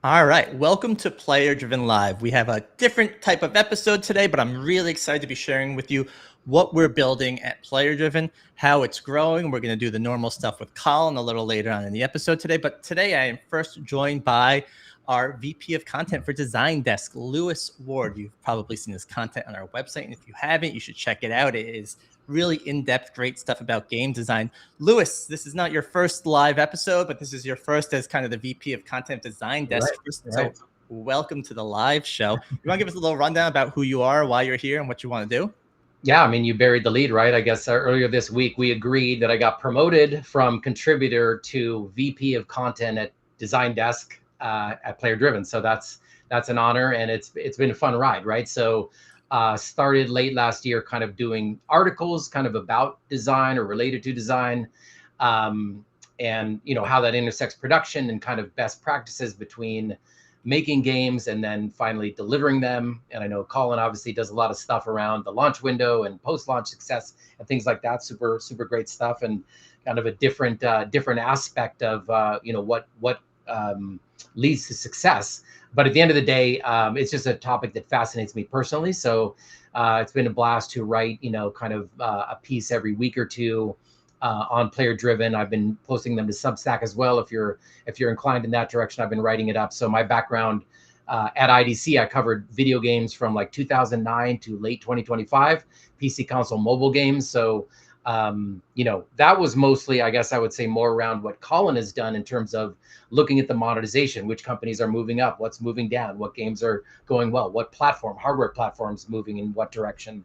All right, welcome to Player Driven Live. We have a different type of episode today, but I'm really excited to be sharing with you what we're building at Player Driven, how it's growing. We're going to do the normal stuff with Colin a little later on in the episode today, but today I am first joined by our VP of Content for Design Desk, Lewis Ward. You've probably seen his content on our website, and if you haven't, you should check it out. It is really in-depth, great stuff about game design. Lewis, this is not your first live episode, but this is your first as kind of the VP of Content Design Desk. Right. So welcome to the live show. You want to give us a little rundown about who you are, why you're here, and what you want to do? Yeah, I mean, you buried the lead, right? I guess earlier this week, we agreed that I got promoted from contributor to VP of Content at Design Desk at Player Driven. So that's an honor, and it's been a fun ride, right? So started late last year kind of doing articles kind of about design or related to design, and how that intersects production and kind of best practices between making games and then finally delivering them. And I know Colin obviously does a lot of stuff around the launch window and post-launch success and things like that. Super great stuff, and kind of a different aspect of what leads to success. But at the end of the day, it's just a topic that fascinates me personally. So it's been a blast to write kind of a piece every week or two on Player Driven. I've been posting them to Substack as well. If you're inclined in that direction, I've been writing it up. So my background at IDC, I covered video games from like 2009 to late 2025, PC, console, mobile games. So that was mostly, I guess I would say, more around what Colin has done in terms of looking at the monetization, which companies are moving up, what's moving down, what games are going well, what hardware platforms moving in what direction.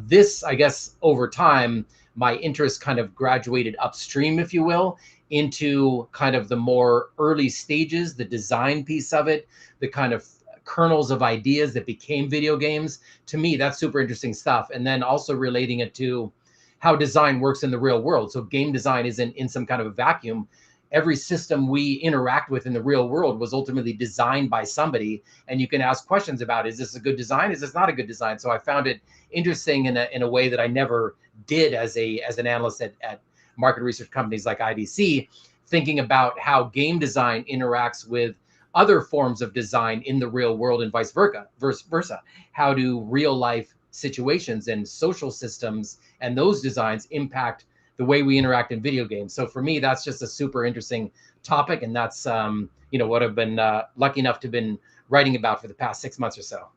This, I guess, over time, my interest kind of graduated upstream, if you will, into kind of the more early stages, the design piece of it, the kind of kernels of ideas that became video games. To me, that's super interesting stuff. And then also relating it to how design works in the real world. So game design isn't in some kind of a vacuum. Every system we interact with in the real world was ultimately designed by somebody, and you can ask questions about, is this a good design? Is this not a good design? So I found it interesting in a way that I never did as an analyst at market research companies like IDC, thinking about how game design interacts with other forms of design in the real world and vice versa. How do real life situations and social systems and those designs impact the way we interact in video games? So for me, that's just a super interesting topic, and that's what I've been lucky enough to have been writing about for the past 6 months or so.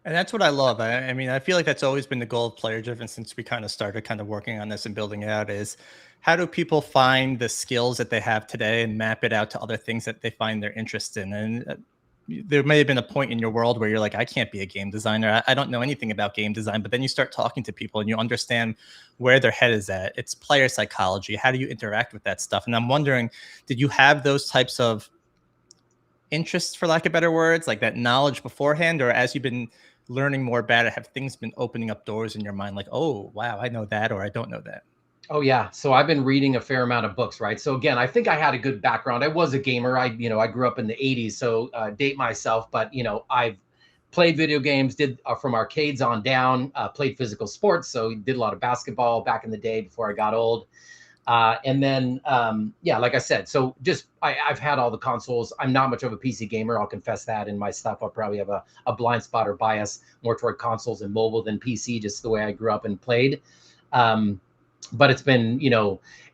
And that's what I love. I mean, I feel like that's always been the goal of Player Driven since we kind of started kind of working on this and building it out, is how do people find the skills that they have today and map it out to other things that they find their interest in? And there may have been a point in your world where you're like, I can't be a game designer. I don't know anything about game design. But then you start talking to people and you understand where their head is at. It's player psychology. How do you interact with that stuff? And I'm wondering, did you have those types of interests, for lack of better words, like that knowledge beforehand? Or as you've been learning more about it, have things been opening up doors in your mind like, oh, wow, I know that, or I don't know that? Oh yeah. So I've been reading a fair amount of books, right? So again, I think I had a good background. I was a gamer. I grew up in the 80s, so date myself, but I've played video games, did from arcades on down, played physical sports. So did a lot of basketball back in the day before I got old. And then, like I said, so just I've had all the consoles. I'm not much of a PC gamer. I'll confess that in my stuff. I'll probably have a blind spot or bias more toward consoles and mobile than PC, just the way I grew up and played. But it's been,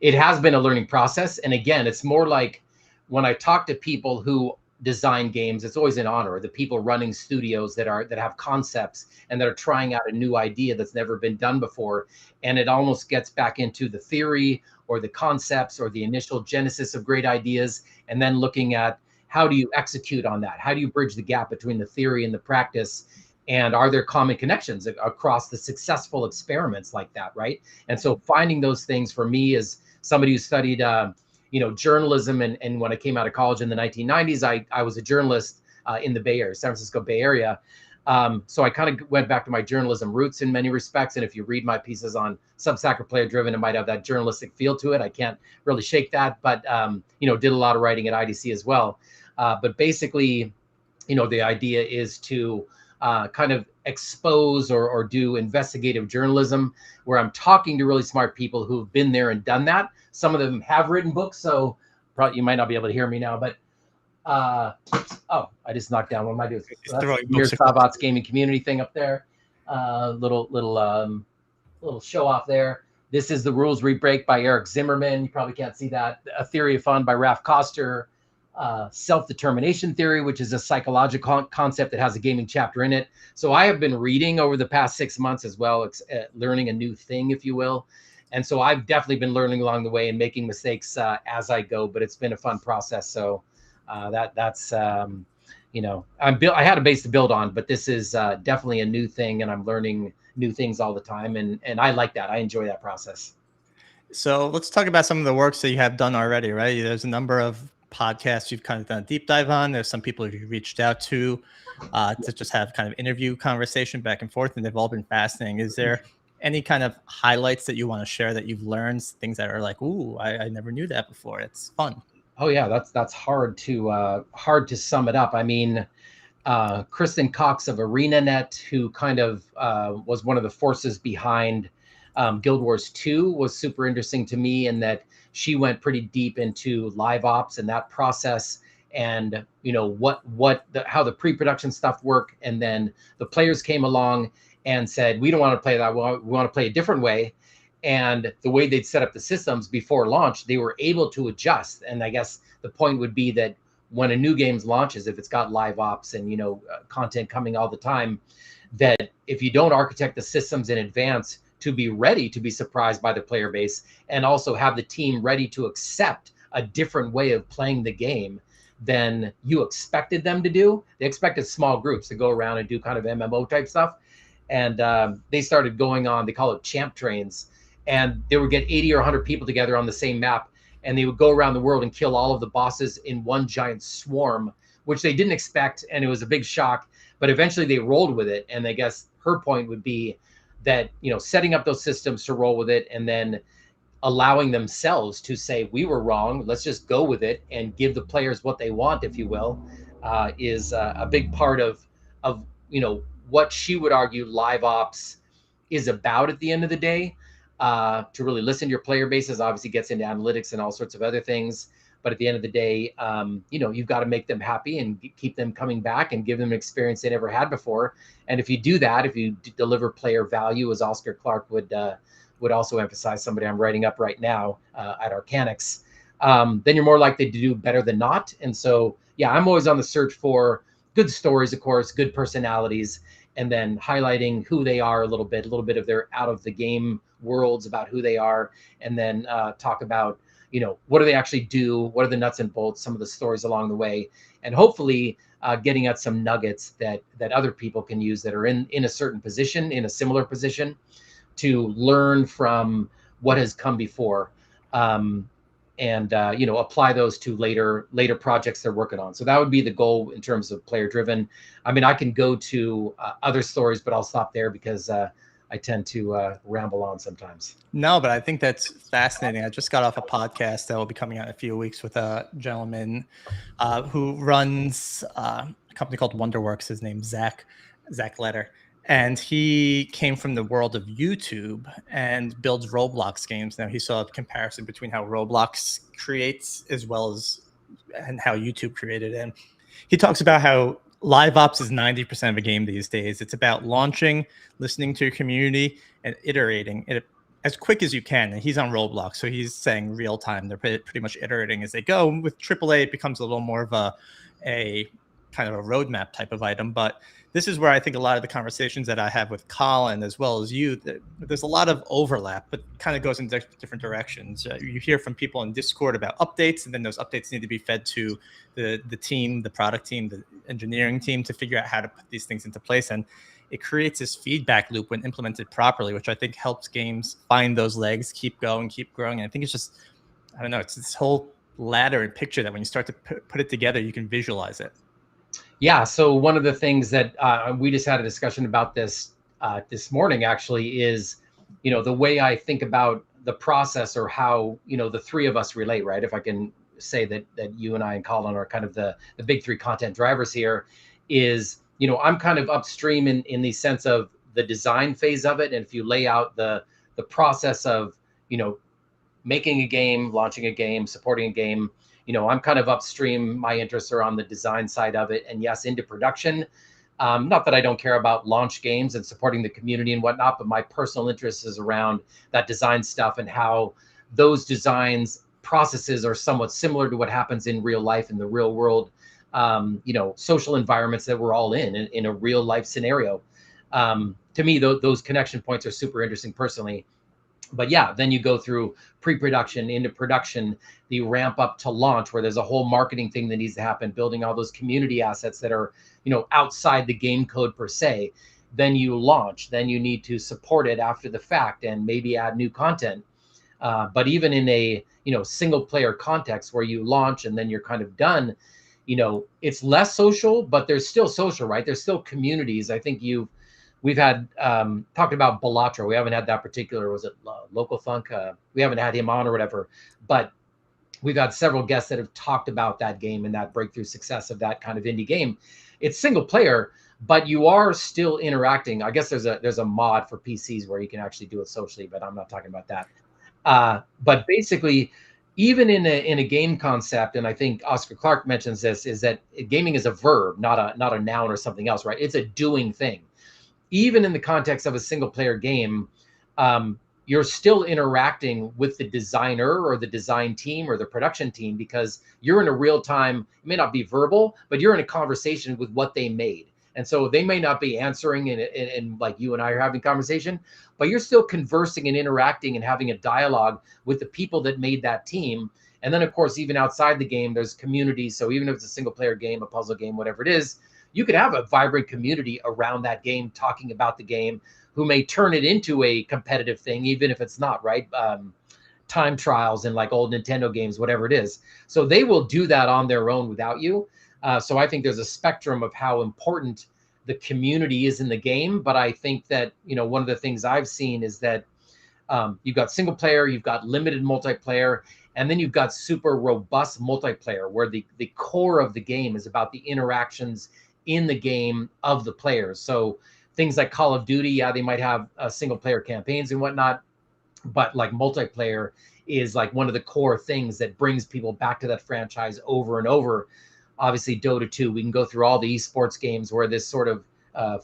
it has been a learning process. And again, it's more like when I talk to people who design games, it's always an honor. The people running studios that have concepts and that are trying out a new idea that's never been done before. And it almost gets back into the theory or the concepts or the initial genesis of great ideas. And then looking at how do you execute on that? How do you bridge the gap between the theory and the practice? And are there common connections across the successful experiments like that, right? And so finding those things for me as somebody who studied, journalism, and when I came out of college in the 1990s, I was a journalist in the Bay Area, San Francisco Bay Area. So I kind of went back to my journalism roots in many respects. And if you read my pieces on Substack or Player Driven, it might have that journalistic feel to it. I can't really shake that, but did a lot of writing at IDC as well. But basically, the idea is to kind of expose or do investigative journalism where I'm talking to really smart people who've been there and done that. Some of them have written books, so probably you might not be able to hear me now, but Oh, I just knocked down. What am I doing? He's So that's throwing Mir books across. Savat's gaming community thing up there. Little show off there. This is The Rules We Break by Eric Zimmerman. You probably can't see that. A Theory of Fun by Ralph Koster. Self-determination theory, which is a psychological concept that has a gaming chapter in it. So I have been reading over the past 6 months as well, learning a new thing, if you will. And so I've definitely been learning along the way and making mistakes as I go, but it's been a fun process. So that's I had a base to build on, but this is definitely a new thing, and I'm learning new things all the time, and I like that. I enjoy that process. So let's talk about some of the works that you have done already, right? There's a number of podcasts you've kind of done a deep dive on. There's some people you reached out to just have kind of interview conversation back and forth, and they've all been fascinating. Is there any kind of highlights that you want to share that you've learned, things that are like, ooh, I never knew that before? It's fun. Oh yeah, that's hard to sum it up. I mean, Kristen Cox of ArenaNet, who kind of was one of the forces behind Guild Wars 2, was super interesting to me in that she went pretty deep into live ops and that process, and how the pre-production stuff worked, and then the players came along and said, we don't want to play that, we want to play a different way. And the way they'd set up the systems before launch, they were able to adjust. And I guess the point would be that when a new game launches, if it's got live ops and content coming all the time, that if you don't architect the systems in advance to be ready to be surprised by the player base, and also have the team ready to accept a different way of playing the game than you expected them to do. They expected small groups to go around and do kind of MMO type stuff, and they started going on, they call it champ trains, and they would get 80 or 100 people together on the same map, and they would go around the world and kill all of the bosses in one giant swarm, which they didn't expect, and it was a big shock. But eventually they rolled with it, and I guess her point would be that setting up those systems to roll with it, and then allowing themselves to say, we were wrong, let's just go with it and give the players what they want, if you will, is a big part of what she would argue live ops is about at the end of the day. To really listen to your player bases, obviously gets into analytics and all sorts of other things. But at the end of the day, you've got to make them happy and keep them coming back and give them an experience they never had before. And if you do that, if you deliver player value, as Oscar Clark would also emphasize, somebody I'm writing up right now at Arcanics, then you're more likely to do better than not. And so, yeah, I'm always on the search for good stories, of course, good personalities, and then highlighting who they are a little bit of their out of the game worlds about who they are, and then talk about what do they actually do, what are the nuts and bolts, some of the stories along the way, and hopefully getting at some nuggets that other people can use that are in a certain position, in a similar position, to learn from what has come before, and apply those to later projects they're working on. So that would be the goal in terms of player driven. I mean, I can go to other stories, but I'll stop there because I tend to ramble on sometimes. No, but I think that's fascinating. I just got off a podcast that will be coming out in a few weeks with a gentleman who runs a company called Wonderworks. His name's Zach Letter. And he came from the world of YouTube and builds Roblox games. Now, he saw a comparison between how Roblox creates as well as and how YouTube created. And he talks about how live ops is 90% of a game these days. It's about launching, listening to your community, and iterating it as quick as you can. And he's on Roblox, so he's saying real time. They're pretty much iterating as they go. With AAA, it becomes a little more of a kind of a roadmap type of item. But this is where I think a lot of the conversations that I have with Colan as well as you, there's a lot of overlap, but kind of goes in different directions. You hear from people in Discord about updates, and then those updates need to be fed to the team, the product team, the engineering team to figure out how to put these things into place. And it creates this feedback loop when implemented properly, which I think helps games find those legs, keep going, keep growing. And I think it's just, I don't know, it's this whole ladder and picture that when you start to put it together, you can visualize it. Yeah. So one of the things that we just had a discussion about this morning actually is, the way I think about the process, or how, the three of us relate, right? If I can say that you and I and Colin are kind of the big three content drivers here, is, I'm kind of upstream in the sense of the design phase of it. And if you lay out the process of, making a game, launching a game, supporting a game, I'm kind of upstream. My interests are on the design side of it, and yes, into production. Not that I don't care about launch games and supporting the community and whatnot, but my personal interest is around that design stuff and how those designs processes are somewhat similar to what happens in real life, in the real world, social environments that we're all in a real life scenario. To me, those connection points are super interesting personally. But yeah, then you go through pre-production into production, the ramp up to launch, where there's a whole marketing thing that needs to happen, building all those community assets that are, outside the game code per se. Then you launch, then you need to support it after the fact and maybe add new content. But even in a single player context where you launch and then you're kind of done, it's less social, but there's still social, right? There's still communities. I think we've had talked about Balatro. We haven't had that particular, was it Local Funk? We haven't had him on or whatever, but we've had several guests that have talked about that game and that breakthrough success of that kind of indie game. It's single player, but you are still interacting. I guess there's a mod for PCs where you can actually do it socially, but I'm not talking about that. But basically, even in a game concept, and I think Oscar Clarke mentions this, is that gaming is a verb, not a noun or something else, right? It's a doing thing. Even in the context of a single player game, you're still interacting with the designer or the design team or the production team, because you're in a real time, it may not be verbal, but you're in a conversation with what they made. And so they may not be answering in like you and I are having conversation, but you're still conversing and interacting and having a dialogue with the people that made that team. And then, of course, even outside the game, there's communities. So even if it's a single player game, a puzzle game, whatever it is, you could have a vibrant community around that game talking about the game, who may turn it into a competitive thing, even if it's not, right? Time trials and like old Nintendo games, whatever it is. So they will do that on their own without you. So I think there's a spectrum of how important the community is in the game. But I think that, one of the things I've seen is that you've got single player, you've got limited multiplayer, and then you've got super robust multiplayer, where the core of the game is about the interactions in the game of the players. So things like Call of Duty, yeah, they might have single player campaigns and whatnot, but like multiplayer is like one of the core things that brings people back to that franchise over and over. Obviously, Dota 2, we can go through all the esports games where this sort of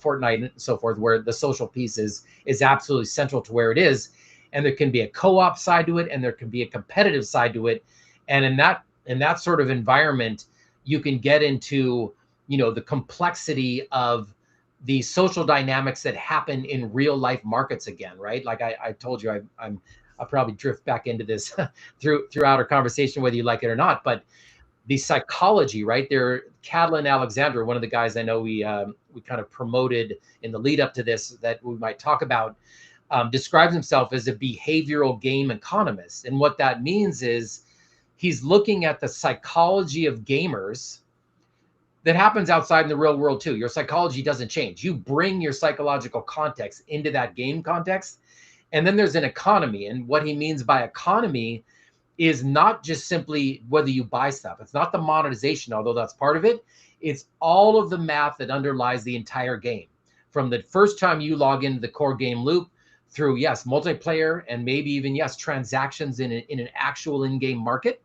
Fortnite and so forth, where the social piece is absolutely central to where it is. And there can be a co-op side to it, and there can be a competitive side to it. And in that sort of environment, you can get into, the complexity of the social dynamics that happen in real life markets again, right? Like I told you, I'll probably drift back into this throughout our conversation, whether you like it or not, but the psychology, right there. Catalin Alexandru, one of the guys I know we kind of promoted in the lead up to this that we might talk about, describes himself as a behavioral game economist. And what that means is he's looking at the psychology of gamers that happens outside in the real world too. Your psychology doesn't change. You bring your psychological context into that game context. And then there's an economy. And what he means by economy is not just simply whether you buy stuff. It's not the monetization, although that's part of it. It's all of the math that underlies the entire game. From the first time you log into the core game loop through, yes, multiplayer, and maybe even, yes, transactions in an actual in-game market.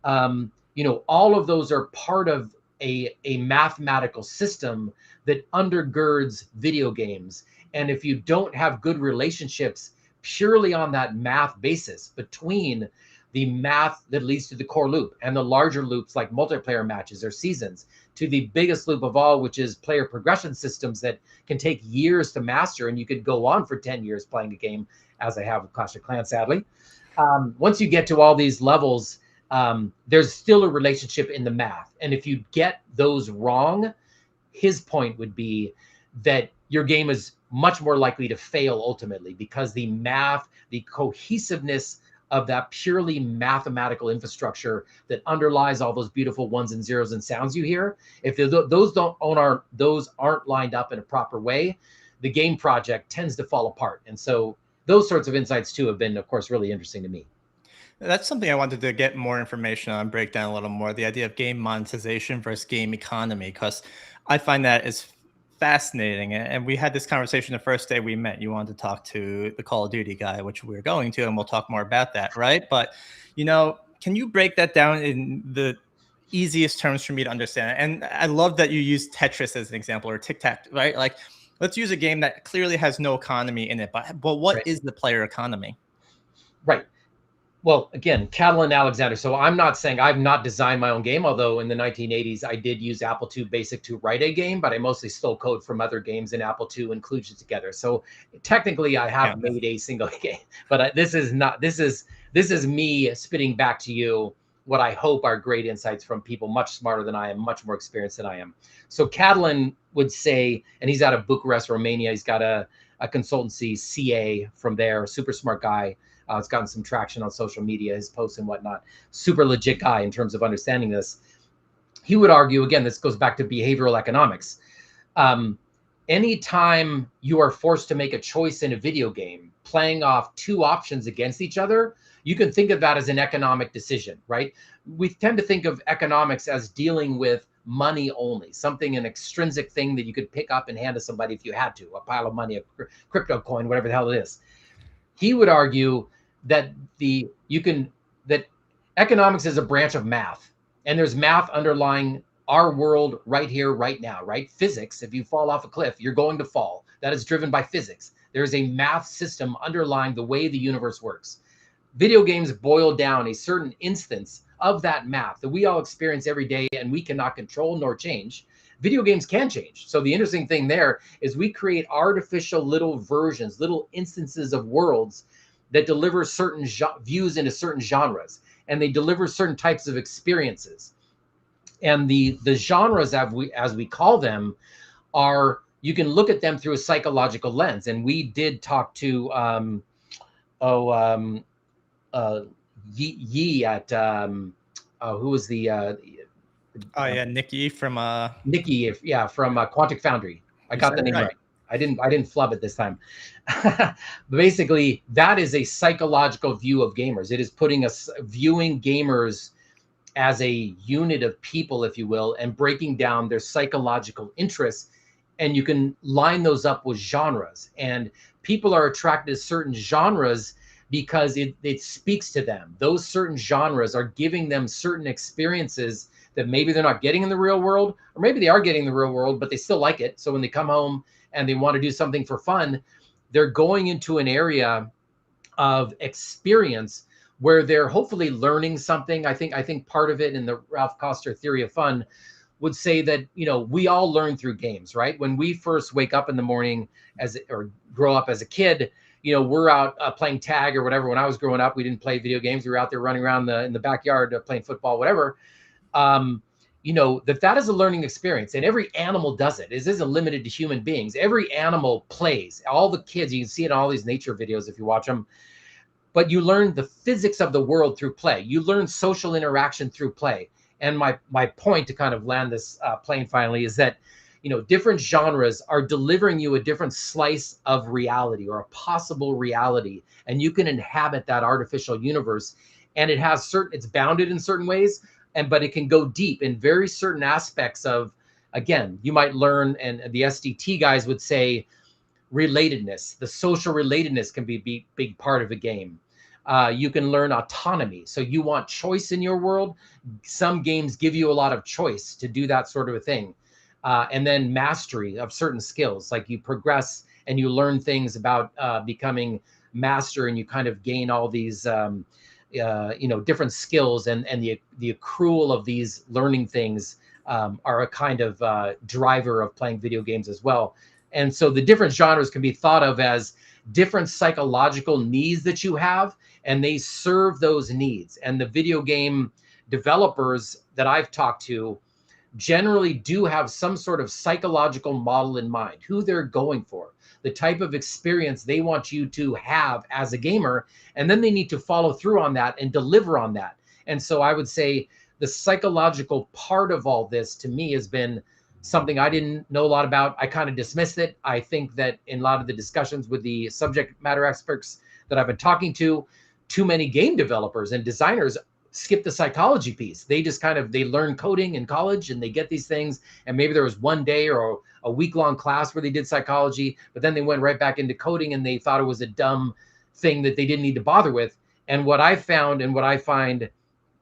All of those are part of a mathematical system that undergirds video games. And if you don't have good relationships purely on that math basis between the math that leads to the core loop and the larger loops like multiplayer matches or seasons, to the biggest loop of all, which is player progression systems that can take years to master, and you could go on for 10 years playing a game, as I have with Clash of Clans, sadly. Once you get to all these levels, there's still a relationship in the math. And if you get those wrong, his point would be that your game is much more likely to fail ultimately, because the math, the cohesiveness of that purely mathematical infrastructure that underlies all those beautiful ones and zeros and sounds you hear, if those aren't lined up in a proper way, the game project tends to fall apart. And so those sorts of insights too have been, of course, really interesting to me. That's something I wanted to get more information on, break down a little more, the idea of game monetization versus game economy, because I find that is fascinating. And we had this conversation the first day we met. You wanted to talk to the Call of Duty guy, which we're going to, and we'll talk more about that, right? But, Can you break that down in the easiest terms for me to understand? And I love that you use Tetris as an example, or tic-tac, right? Like, let's use a game that clearly has no economy in it, but what Right. is the player economy? Right. Well, again, Catalin Alexandru. So I'm not saying I've not designed my own game, although in the 1980s I did use Apple II Basic to write a game, but I mostly stole code from other games in Apple II and kludged it together. So technically I Yeah. have made a single game, but this is not, this is me spitting back to you what I hope are great insights from people much smarter than I am, much more experienced than I am. So Catalin would say, and he's out of Bucharest, Romania. He's got a consultancy, CA from there, super smart guy. It's gotten some traction on social media, his posts and whatnot. Super legit guy in terms of understanding this. He would argue, again, this goes back to behavioral economics. Anytime you are forced to make a choice in a video game, playing off two options against each other, you can think of that as an economic decision, right? We tend to think of economics as dealing with money only, something, an extrinsic thing that you could pick up and hand to somebody if you had to, a pile of money, a crypto coin, whatever the hell it is. He would argue that that economics is a branch of math, and there's math underlying our world right here, right now, right? Physics, if you fall off a cliff, you're going to fall. That is driven by physics. There's a math system underlying the way the universe works. Video games boil down a certain instance of that math that we all experience every day and we cannot control nor change. Video games can change. So the interesting thing there is we create artificial little versions, little instances of worlds that deliver certain views into certain genres, and they deliver certain types of experiences. And the genres, as we call them, are, you can look at them through a psychological lens. And we did talk to Yi at who was the Oh yeah, Nikki from Nikki, yeah, from Quantic Foundry. I got the name right. I didn't flub it this time. But basically, that is a psychological view of gamers. It is putting us viewing gamers as a unit of people, if you will, and breaking down their psychological interests. And you can line those up with genres. And people are attracted to certain genres because it speaks to them. Those certain genres are giving them certain experiences that maybe they're not getting in the real world, or maybe they are getting in the real world, but they still like it. So when they come home and they want to do something for fun, they're going into an area of experience where they're hopefully learning something. I think part of it in the Ralph Koster theory of fun would say that, you know, we all learn through games, right? When we first wake up in the morning or grow up as a kid, you know, we're out playing tag or whatever. When I was growing up, we didn't play video games. We were out there running around in the backyard playing football, whatever. You know, that is a learning experience, and every animal does it. This isn't limited to human beings. Every animal plays. All the kids, you can see it in all these nature videos if you watch them. But you learn the physics of the world through play. You learn social interaction through play. And my point to kind of land this plane finally is that, you know, different genres are delivering you a different slice of reality or a possible reality, and you can inhabit that artificial universe. And it has it's bounded in certain ways, but it can go deep in very certain aspects of, again, you might learn, and the SDT guys would say, relatedness. The social relatedness can be a big part of a game. You can learn autonomy. So you want choice in your world. Some games give you a lot of choice to do that sort of a thing. And then mastery of certain skills, like you progress and you learn things about becoming master, and you kind of gain all these you know, different skills, and the accrual of these learning things are a kind of driver of playing video games as well. And so the different genres can be thought of as different psychological needs that you have, and they serve those needs. And the video game developers that I've talked to generally do have some sort of psychological model in mind, who they're going for, the type of experience they want you to have as a gamer, and then they need to follow through on that and deliver on that. And so I would say the psychological part of all this to me has been something I didn't know a lot about. I kind of dismissed it. I think that in a lot of the discussions with the subject matter experts that I've been talking to, too many game developers and designers skip the psychology piece. They just they learn coding in college and they get these things. And maybe there was one day or a week-long class where they did psychology, but then they went right back into coding and they thought it was a dumb thing that they didn't need to bother with. And what I found and what I find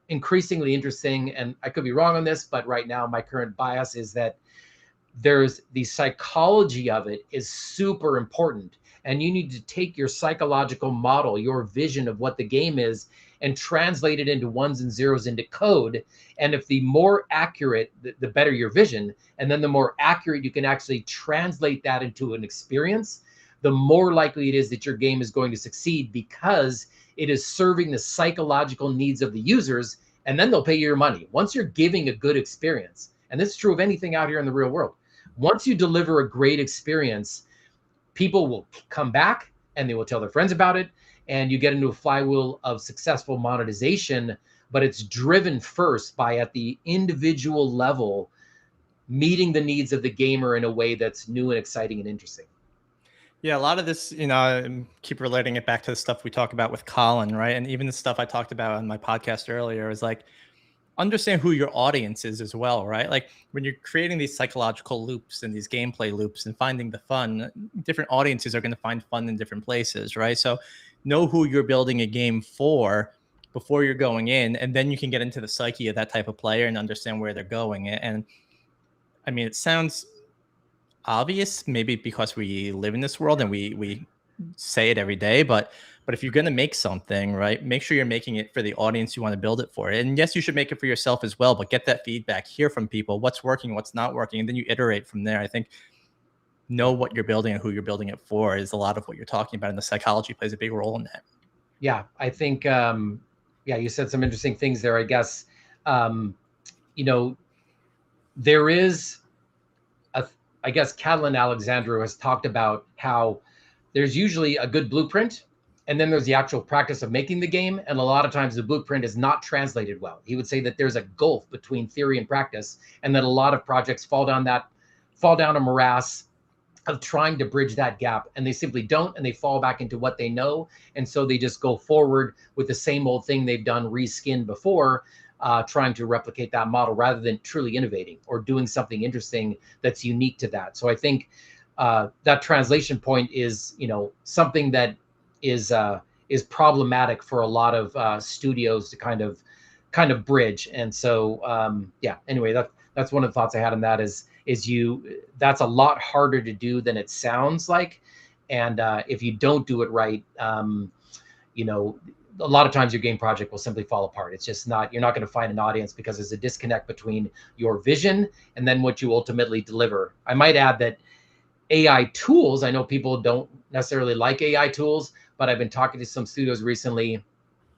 increasingly interesting, and I could be wrong on this, but right now my current bias is that there's the psychology of it is super important, and you need to take your psychological model, your vision of what the game is, and translate it into ones and zeros into code. And if the more accurate, the better your vision, and then the more accurate you can actually translate that into an experience, the more likely it is that your game is going to succeed, because it is serving the psychological needs of the users, and then they'll pay you your money. Once you're giving a good experience, and this is true of anything out here in the real world, once you deliver a great experience, people will come back and they will tell their friends about it, and you get into a flywheel of successful monetization. But it's driven first by, at the individual level, meeting the needs of the gamer in a way that's new and exciting and interesting. Yeah, a lot of this, I keep relating it back to the stuff we talk about with Colin, right? And even the stuff I talked about on my podcast earlier is like, understand who your audience is as well, right? Like when you're creating these psychological loops and these gameplay loops and finding the fun, different audiences are going to find fun in different places, right? So know who you're building a game for before you're going in, and then you can get into the psyche of that type of player and understand where they're going. And I mean, it sounds obvious, maybe because we live in this world and we say it every day, but if you're going to make something, right, make sure you're making it for the audience you want to build it for. And yes, you should make it for yourself as well, but get that feedback, hear from people, what's working, what's not working, and then you iterate from there. I think know what you're building and who you're building it for is a lot of what you're talking about, and the psychology plays a big role in that. Yeah, I think you said some interesting things there. I guess there is I guess Catalin Alexandru has talked about how there's usually a good blueprint, and then there's the actual practice of making the game. And a lot of times the blueprint is not translated well. He would say that there's a gulf between theory and practice, and that a lot of projects fall down a morass of trying to bridge that gap, and they simply don't, and they fall back into what they know. And so they just go forward with the same old thing they've done reskinned before, trying to replicate that model rather than truly innovating or doing something interesting that's unique to that. So I think that translation point is, something that is problematic for a lot of studios to kind of bridge. And so anyway, that's one of the thoughts I had on that is that's a lot harder to do than it sounds like. And if you don't do it right, a lot of times your game project will simply fall apart. It's just you're not going to find an audience, because there's a disconnect between your vision and then what you ultimately deliver. I might add that AI tools, I know people don't necessarily like AI tools, but I've been talking to some studios recently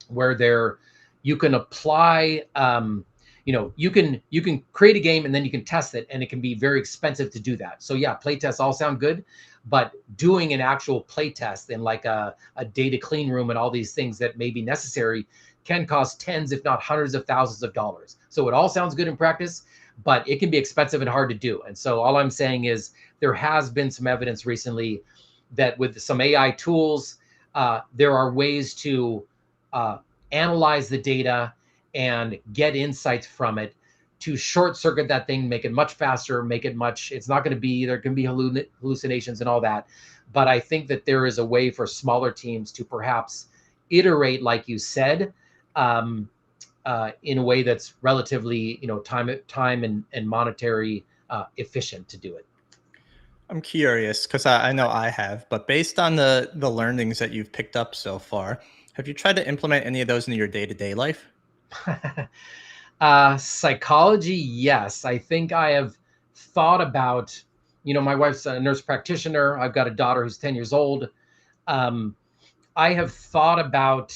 where you can apply, you can create a game and then you can test it, and it can be very expensive to do that. So yeah, play tests all sound good, but doing an actual play test in like a data clean room and all these things that may be necessary can cost tens, if not hundreds of thousands of dollars. So it all sounds good in practice, but it can be expensive and hard to do. And so all I'm saying is there has been some evidence recently that with some AI tools, there are ways to analyze the data and get insights from it to short circuit that thing, make it much faster, it's not going to be, there can be hallucinations and all that. But I think that there is a way for smaller teams to perhaps iterate, like you said, in a way that's relatively, time and monetary efficient to do it. I'm curious because I know I have, but based on the learnings that you've picked up so far, have you tried to implement any of those into your day-to-day life? Psychology, yes. I think I have thought about, my wife's a nurse practitioner. I've got a daughter who's 10 years old. I have thought about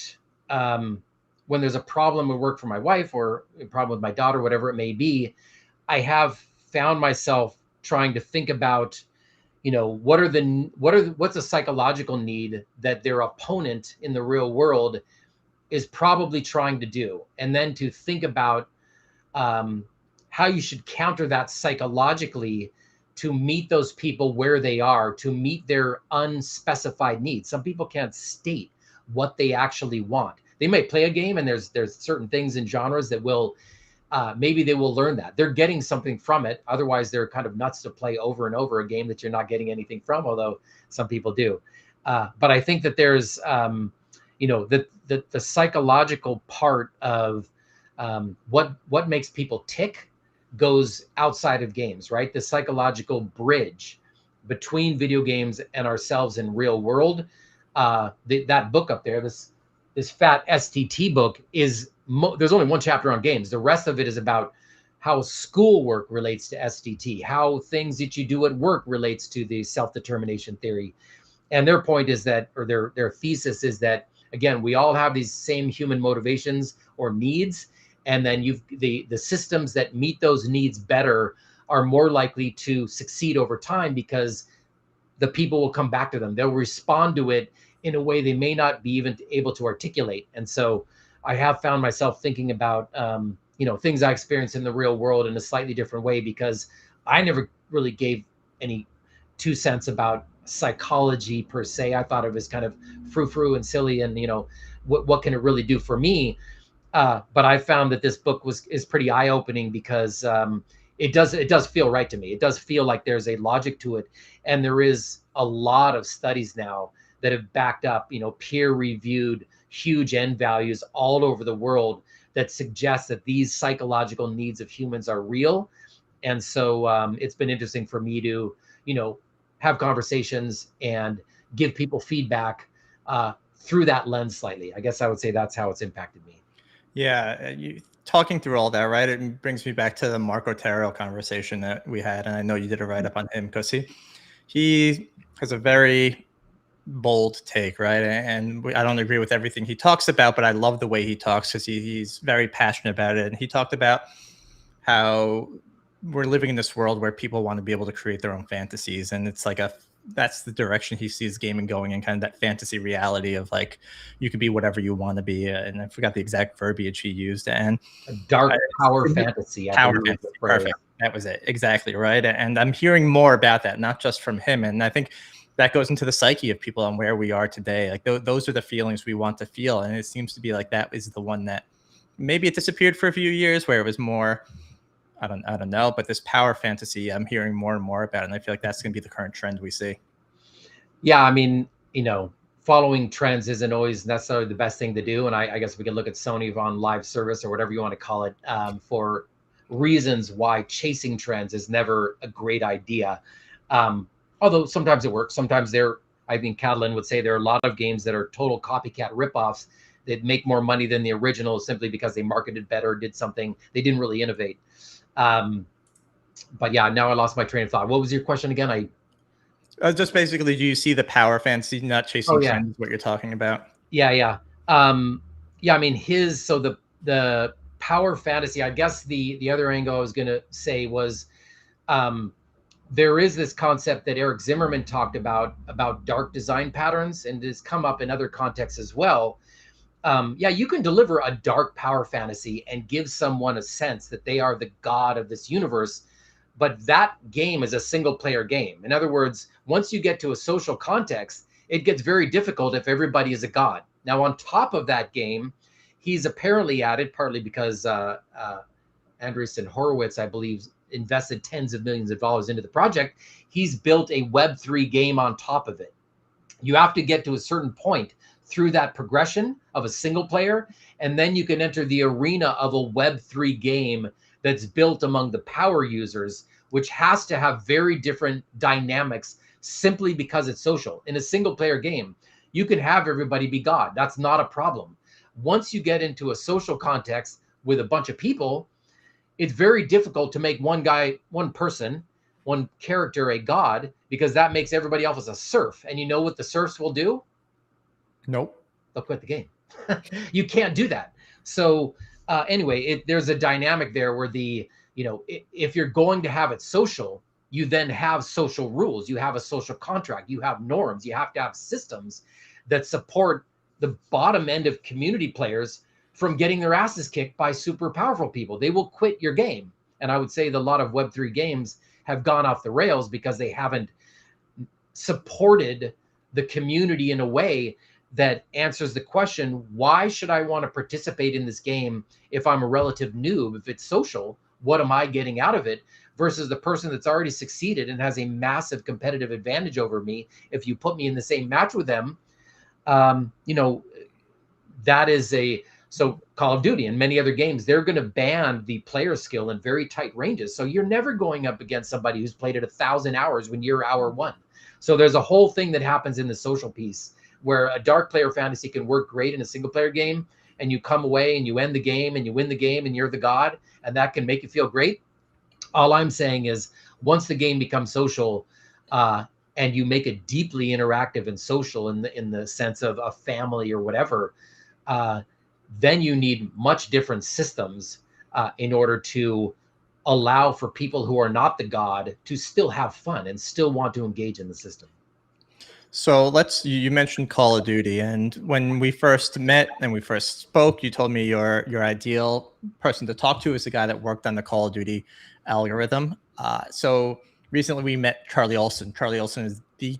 when there's a problem at work for my wife or a problem with my daughter, whatever it may be, I have found myself trying to think about, what's a psychological need that their opponent in the real world is probably trying to do, and then to think about how you should counter that psychologically to meet those people where they are, to meet their unspecified needs. Some people can't state what they actually want. They might play a game, and there's certain things in genres that will maybe they will learn that they're getting something from it. Otherwise, they're kind of nuts to play over and over a game that you're not getting anything from, although some people do. But I think that there's the psychological part of What makes people tick goes outside of games, right? The psychological bridge between video games and ourselves in real world. That book up there, this fat STT book, is there's only one chapter on games. The rest of it is about how schoolwork relates to STT, how things that you do at work relates to the self-determination theory. And their point is that, or their thesis is that, again, we all have these same human motivations or needs, and then the systems that meet those needs better are more likely to succeed over time, because the people will come back to them. They'll respond to it in a way they may not be even able to articulate. And so I have found myself thinking about things I experience in the real world in a slightly different way, because I never really gave any 2 cents about psychology per se. I thought it was kind of frou-frou and silly, and what can it really do for me? But I found that this book is pretty eye-opening, because it does feel right to me. It does feel like there's a logic to it, and there is a lot of studies now that have backed up, peer-reviewed huge N values all over the world that suggest that these psychological needs of humans are real. And so it's been interesting for me to, have conversations and give people feedback through that lens slightly. I guess I would say that's how it's impacted me. Yeah, you talking through all that, right? It brings me back to the Marco Terrell conversation that we had, and I know you did a write up on him, because he has a very bold take, right? And I don't agree with everything he talks about, but I love the way he talks, because he's very passionate about it. And he talked about how we're living in this world where people want to be able to create their own fantasies, and it's like that's the direction he sees gaming going in, kind of that fantasy reality of like you could be whatever you want to be. And I forgot the exact verbiage he used. And a dark power fantasy. Power fantasy. Perfect. That was it. Exactly right. And I'm hearing more about that, not just from him. And I think that goes into the psyche of people and where we are today. Like those are the feelings we want to feel. And it seems to be like that is the one that maybe it disappeared for a few years, where it was more, I don't know, but this power fantasy I'm hearing more and more about, and I feel like that's going to be the current trend we see. Yeah, I mean, following trends isn't always necessarily the best thing to do, and I guess we can look at Sony on live service or whatever you want to call it for reasons why chasing trends is never a great idea. Although sometimes it works. Sometimes I think Catalin would say there are a lot of games that are total copycat ripoffs that make more money than the original simply because they marketed better, did something. They didn't really innovate. But yeah, now I lost my train of thought. What was your question again? Just basically, do you see the power fantasy, not chasing trends, what you're talking about? Yeah. I mean, the power fantasy, I guess the other angle I was going to say was, there is this concept that Eric Zimmerman talked about dark design patterns, and has come up in other contexts as well. You can deliver a dark power fantasy and give someone a sense that they are the god of this universe, but that game is a single player game. In other words, once you get to a social context, it gets very difficult if everybody is a god. Now, on top of that game, he's apparently added, partly because Andreessen Horowitz, I believe, invested tens of millions of dollars into the project. He's built a Web3 game on top of it. You have to get to a certain point through that progression of a single player, and then you can enter the arena of a Web3 game that's built among the power users, which has to have very different dynamics simply because it's social. In a single player game, you can have everybody be God. That's not a problem. Once you get into a social context with a bunch of people, it's very difficult to make one person, one character a god, because that makes everybody else a serf. And you know what the serfs will do? Nope. They'll quit the game. You can't do that. So anyway, there's a dynamic there where if you're going to have it social, you then have social rules. You have a social contract. You have norms. You have to have systems that support the bottom end of community players from getting their asses kicked by super powerful people. They will quit your game. And I would say that a lot of Web3 games have gone off the rails because they haven't supported the community in a way that answers the question, why should I want to participate in this game if I'm a relative noob? If it's social, what am I getting out of it? Versus the person that's already succeeded and has a massive competitive advantage over me. If you put me in the same match with them, that is a So Call of Duty and many other games, they're going to ban the player skill in very tight ranges. So you're never going up against somebody who's played it 1,000 hours when you're hour one. So there's a whole thing that happens in the social piece where a dark player fantasy can work great in a single player game, and you come away and you end the game and you win the game and you're the god, and that can make you feel great. All I'm saying is once the game becomes social, and you make it deeply interactive and social in the sense of a family or whatever, then you need much different systems in order to allow for people who are not the god to still have fun and still want to engage in the system. So you mentioned Call of Duty, and when we first met and we first spoke, you told me your ideal person to talk to is the guy that worked on the Call of Duty algorithm. So recently we met Charlie Olson. Charlie Olson is the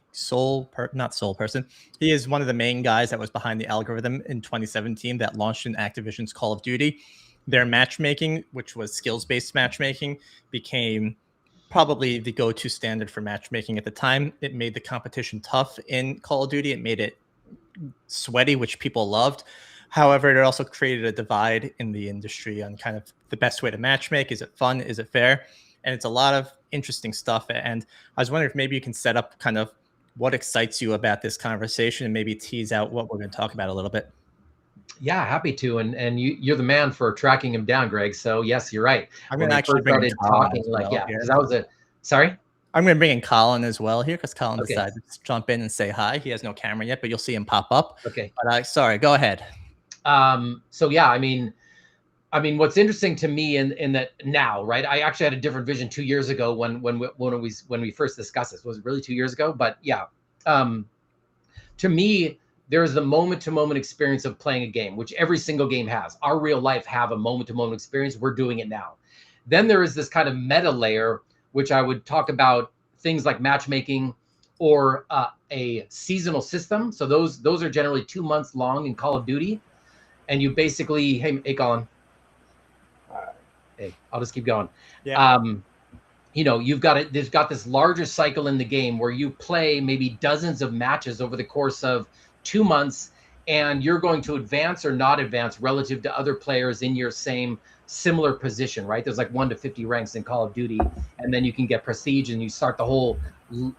not sole person. He is one of the main guys that was behind the algorithm in 2017 that launched in Activision's Call of Duty. Their matchmaking, which was skills-based matchmaking, became probably the go-to standard for matchmaking at the time. It made the competition tough in Call of Duty. It made it sweaty, which people loved. However, it also created a divide in the industry on kind of the best way to matchmake. Is it fun? Is it fair? And it's a lot of interesting stuff. And I was wondering if maybe you can set up kind of what excites you about this conversation and maybe tease out what we're going to talk about a little bit. Yeah, happy to. And you're the man for tracking him down, Greg. So yes, you're right. I'm When going to we actually first bring started talking, like, yeah, because that was a, sorry? I'm going to bring in Colan as well here because Colan Okay. decided to jump in and say hi. He has no camera yet, but you'll see him pop up. Okay. But sorry, go ahead. So yeah, I mean, what's interesting to me in that now, right? I actually had a different vision 2 years ago when we first discussed this. Was it really 2 years ago? But yeah, to me, there's the moment-to-moment experience of playing a game, which every single game has. Our real life have a moment-to-moment experience. We're doing it now. Then there is this kind of meta layer, which I would talk about things like matchmaking or a seasonal system. So those are generally 2 months long in Call of Duty, and you basically, hey Colin, hey, I'll just keep going. Yeah. You've got it. There's got this larger cycle in the game where you play maybe dozens of matches over the course of 2 months, and you're going to advance or not advance relative to other players in your similar position, right? There's like 1 to 50 ranks in Call of Duty, and then you can get prestige and you start the whole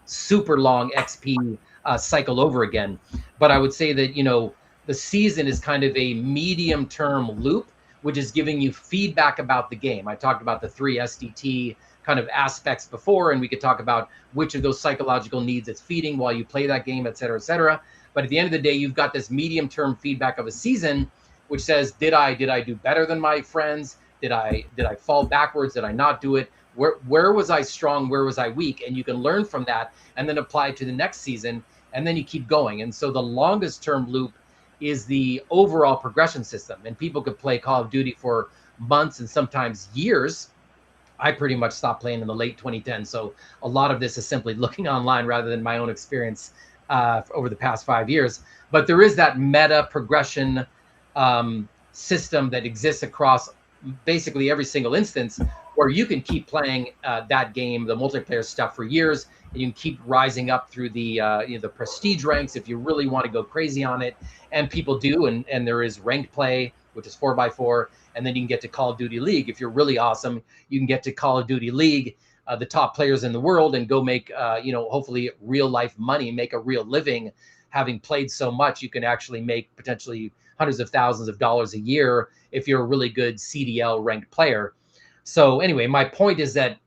super long XP cycle over again. But I would say that, the season is kind of a medium-term loop, which is giving you feedback about the game. I talked about the 3 SDT kind of aspects before, and we could talk about which of those psychological needs it's feeding while you play that game, et cetera, et cetera. But at the end of the day, you've got this medium-term feedback of a season, which says, did I do better than my friends? Did I fall backwards? Did I not do it? Where was I strong? Where was I weak? And you can learn from that and then apply it to the next season, and then you keep going. And so the longest term loop is the overall progression system. And people could play Call of Duty for months and sometimes years. I pretty much stopped playing in the late 2010s. So a lot of this is simply looking online rather than my own experience over the past 5 years. But there is that meta progression system that exists across basically every single instance where you can keep playing that game, the multiplayer stuff, for years. And you can keep rising up through the the prestige ranks if you really want to go crazy on it. And people do. And there is ranked play, which is 4x4. And then you can get to Call of Duty League. If you're really awesome, you can get to Call of Duty League, the top players in the world, and go make, hopefully real life money, make a real living. Having played so much, you can actually make potentially hundreds of thousands of dollars a year if you're a really good CDL ranked player. So anyway, my point is that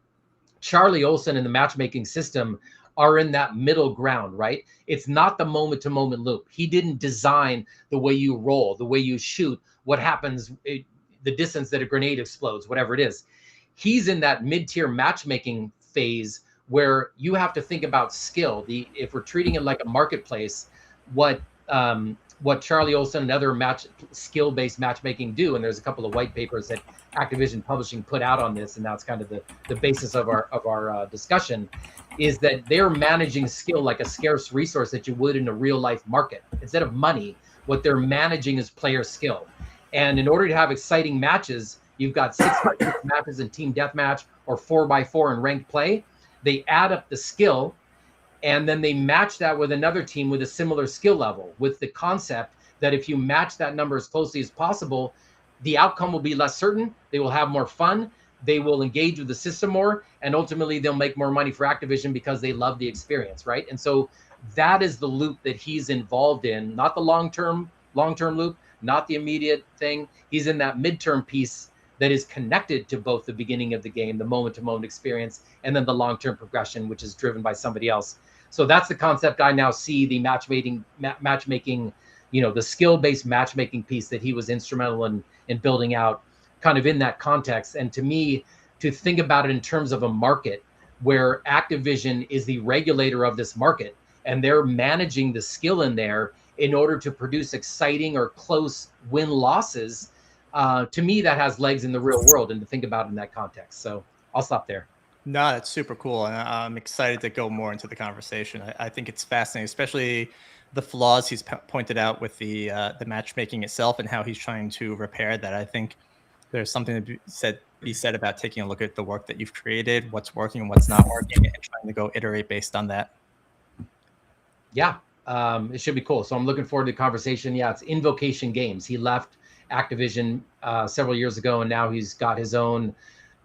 Charlie Olson and the matchmaking system are in that middle ground, right? It's not the moment to moment loop. He didn't design the way you roll, the way you shoot, what happens, the distance that a grenade explodes, whatever it is. He's in that mid-tier matchmaking phase where you have to think about skill. If we're treating it like a marketplace, what Charlie Olson and other skill-based matchmaking do, and there's a couple of white papers that Activision Publishing put out on this, and that's kind of the basis of our discussion, is that they're managing skill like a scarce resource that you would in a real life market. Instead of money, what they're managing is player skill. And in order to have exciting matches, you've got 6x6 matches in team deathmatch or 4x4 in ranked play. They add up the skill, and then they match that with another team with a similar skill level, with the concept that if you match that number as closely as possible, the outcome will be less certain. They will have more fun. They will engage with the system more, and ultimately they'll make more money for Activision because they love the experience, right? And so that is the loop that he's involved in, not the long-term loop, not the immediate thing. He's in that midterm piece that is connected to both the beginning of the game, the moment-to-moment experience, and then the long-term progression, which is driven by somebody else. So that's the concept I now see, the matchmaking, the skill-based matchmaking piece that he was instrumental in building out, kind of in that context. And to me, to think about it in terms of a market where Activision is the regulator of this market, and they're managing the skill in there in order to produce exciting or close win-losses, to me, that has legs in the real world, and to think about it in that context. So I'll stop there. No, that's super cool, and I'm excited to go more into the conversation. I think it's fascinating, especially the flaws he's pointed out with the matchmaking itself and how he's trying to repair that. I think there's something to be said about taking a look at the work that you've created, what's working and what's not working, and trying to go iterate based on that. Yeah, it should be cool. So I'm looking forward to the conversation. Yeah, it's Invocation Games. He left Activision several years ago, and now he's got his own.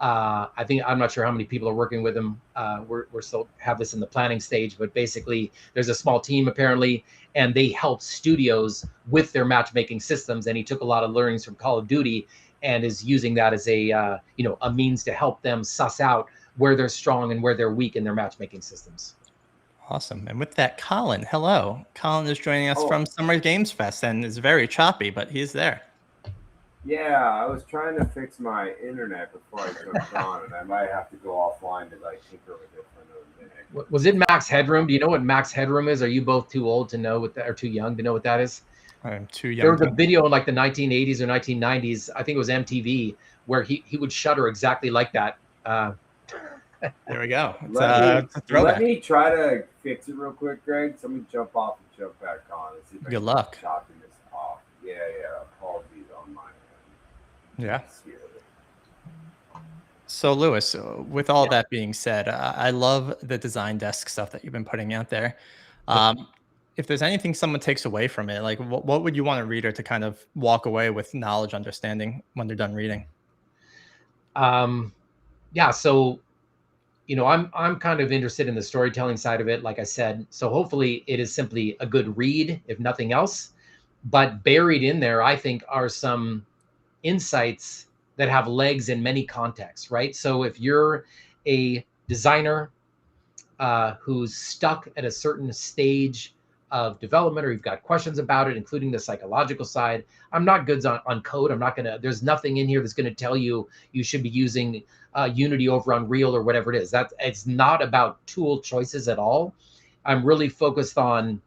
I'm not sure how many people are working with him. We're still have this in the planning stage, but basically there's a small team apparently, and they help studios with their matchmaking systems. And he took a lot of learnings from Call of Duty and is using that as a means to help them suss out where they're strong and where they're weak in their matchmaking systems. Awesome. And with that, Colin, hello. Colin is joining us from Summer Games Fest and is very choppy, but he's there. Yeah, I was trying to fix my internet before I jumped on, and I might have to go offline to tinker with it for another minute. Was it max headroom? Do you know what max headroom is? Are you both too old to know what that, or too young to know what that is? I'm too young. There was a video in like the 1980s or 1990s, I think it was MTV, where he would shutter exactly like that. There we go. Let me try to fix it real quick, Greg. Somebody jump off and jump back on. And see if Good luck. Chopping this off. Yeah. Apologies on my end. Yeah. So, Lewis, with all that being said, I love the design desk stuff that you've been putting out there. If there's anything someone takes away from it, like what would you want a reader to kind of walk away with knowledge, understanding when they're done reading? So I'm kind of interested in the storytelling side of it, like I said. So hopefully it is simply a good read, if nothing else. But buried in there, I think, are some insights that have legs in many contexts, right? So if you're a designer who's stuck at a certain stage of development, or you've got questions about it, including the psychological side, I'm not good on code. There's nothing in here that's going to tell you should be using Unity over Unreal or whatever it is. It's not about tool choices at all. I'm really focused on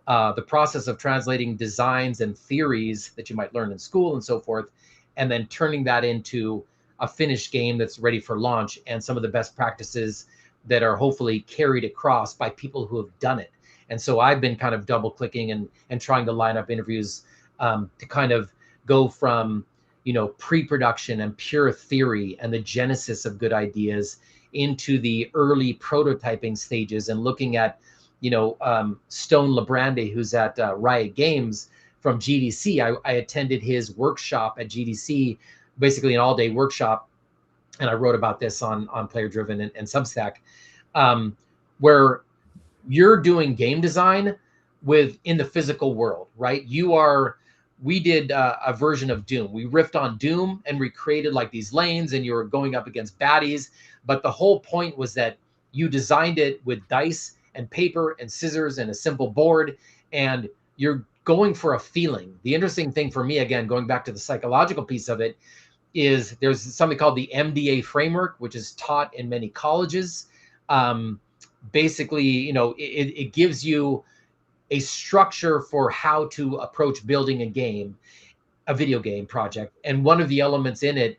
the process of translating designs and theories that you might learn in school and so forth, and then turning that into a finished game that's ready for launch, and some of the best practices that are hopefully carried across by people who have done it. And so I've been kind of double clicking and trying to line up interviews to kind of go from, pre-production and pure theory and the genesis of good ideas into the early prototyping stages, and looking at, Stone Lebrande, who's at Riot Games from GDC. I attended his workshop at GDC, basically an all-day workshop, and I wrote about this on Player Driven and Substack, where you're doing game design in the physical world, right? We did a version of Doom. We riffed on Doom and recreated like these lanes, and you were going up against baddies. But the whole point was that you designed it with dice and paper and scissors and a simple board, and you're going for a feeling. The interesting thing for me, again, going back to the psychological piece of it, is there's something called the MDA framework, which is taught in many colleges. Basically, it gives you a structure for how to approach building a video game project. And one of the elements in it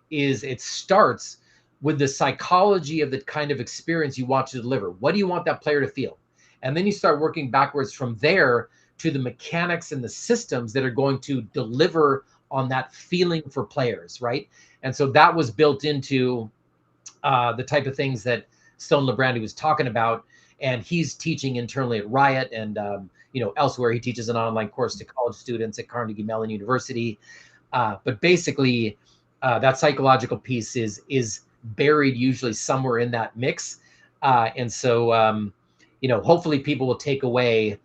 is it starts with the psychology of the kind of experience you want to deliver. What do you want that player to feel? And then you start working backwards from there to the mechanics and the systems that are going to deliver on that feeling for players, right? And so that was built into the type of things that Stone Lebrandi was talking about, and he's teaching internally at Riot and elsewhere. He teaches an online course to college students at Carnegie Mellon University. But basically, that psychological piece is buried usually somewhere in that mix. And so, hopefully people will take away,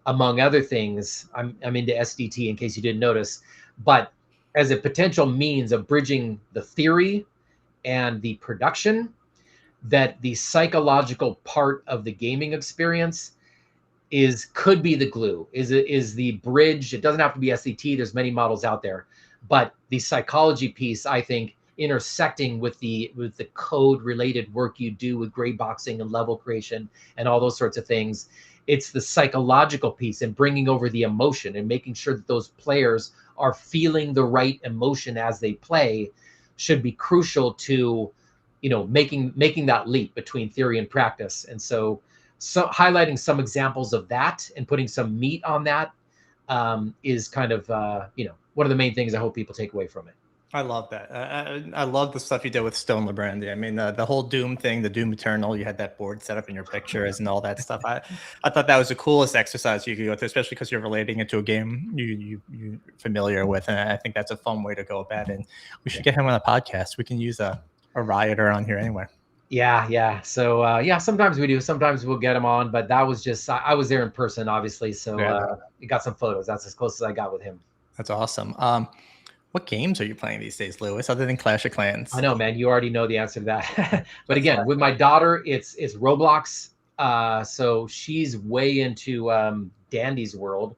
among other things, I'm into SDT in case you didn't notice, but as a potential means of bridging the theory and the production, that the psychological part of the gaming experience could be the glue, is the bridge. It doesn't have to be SCT. There's many models out there, but the psychology piece, I think, intersecting with the code related work you do with gray boxing and level creation and all those sorts of things, it's the psychological piece and bringing over the emotion and making sure that those players are feeling the right emotion as they play should be crucial to making that leap between theory and practice. And so highlighting some examples of that and putting some meat on that is kind of one of the main things I hope people take away from it. I love that. I love the stuff you did with Stone Lebrandi. I mean, the whole Doom thing, the Doom Eternal, you had that board set up in your pictures and all that stuff. I thought that was the coolest exercise you could go through, especially because you're relating it to a game you're familiar with. And I think that's a fun way to go about it. And we should get him on a podcast. We can use a rioter on here anyway. Yeah. So sometimes we do. Sometimes we'll get him on, but that was just I was there in person, obviously. So we got some photos. That's as close as I got with him. That's awesome. What games are you playing these days, Lewis, other than Clash of Clans? I know, man. You already know the answer to that. But again, with my daughter, it's Roblox. So she's way into Dandy's World.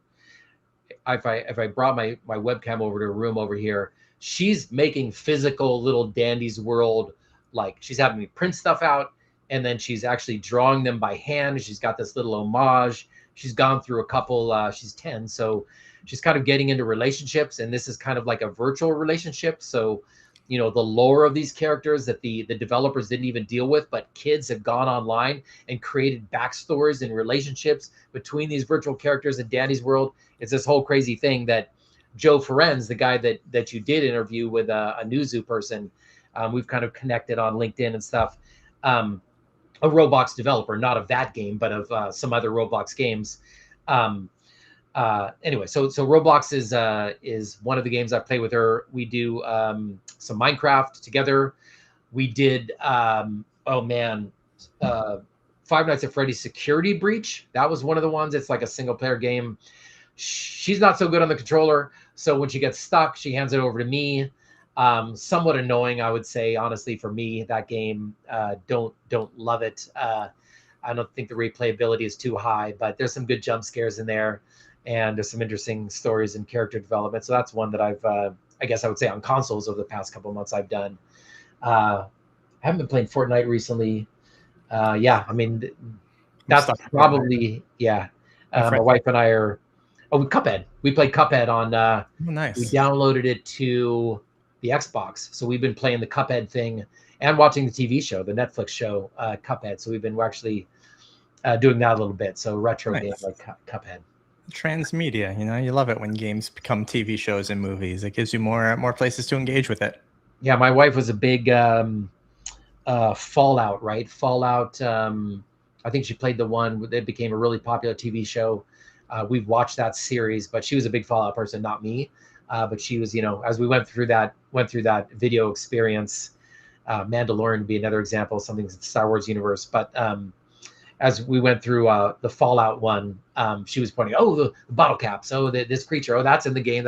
If I brought my webcam over to a room over here, she's making physical little Dandy's World. Like she's having me print stuff out, and then she's actually drawing them by hand. She's got this little homage. She's gone through a couple. She's 10, so she's kind of getting into relationships, and this is kind of like a virtual relationship. So, the lore of these characters that the developers didn't even deal with, but kids have gone online and created backstories and relationships between these virtual characters in Danny's World. It's this whole crazy thing that Joe Ferenz, the guy that you did interview with a Newzoo person, we've kind of connected on LinkedIn and stuff. A Roblox developer, not of that game, but of some other Roblox games. Anyway, so Roblox is one of the games I play with her. We do some Minecraft together. We did Five Nights at Freddy's Security Breach. That was one of the ones. It's like a single player game. She's not so good on the controller, so when she gets stuck, she hands it over to me. Somewhat annoying, I would say, honestly, for me. That game, don't love it. I don't think the replayability is too high, but there's some good jump scares in there, and there's some interesting stories and character development. So that's one that I've, I guess I would say, on consoles over the past couple of months I've done. I haven't been playing Fortnite recently. I mean, that's probably my wife and I are. Oh, Cuphead. We played Cuphead on. Nice. We downloaded it to the Xbox, so we've been playing the Cuphead thing and watching the TV show, the Netflix show Cuphead. So we've been actually doing that a little bit. So retro game like Cuphead. Transmedia, you love it when games become TV shows and movies. It gives you more places to engage with it. Yeah, my wife was a big Fallout, right? Fallout. I think she played the one that became a really popular TV show. We've watched that series, but she was a big Fallout person, not me. But she was, as we went through that video experience, Mandalorian would be another example, something in the Star Wars universe. But as we went through the Fallout one, she was pointing, the bottle caps, this creature, that's in the game,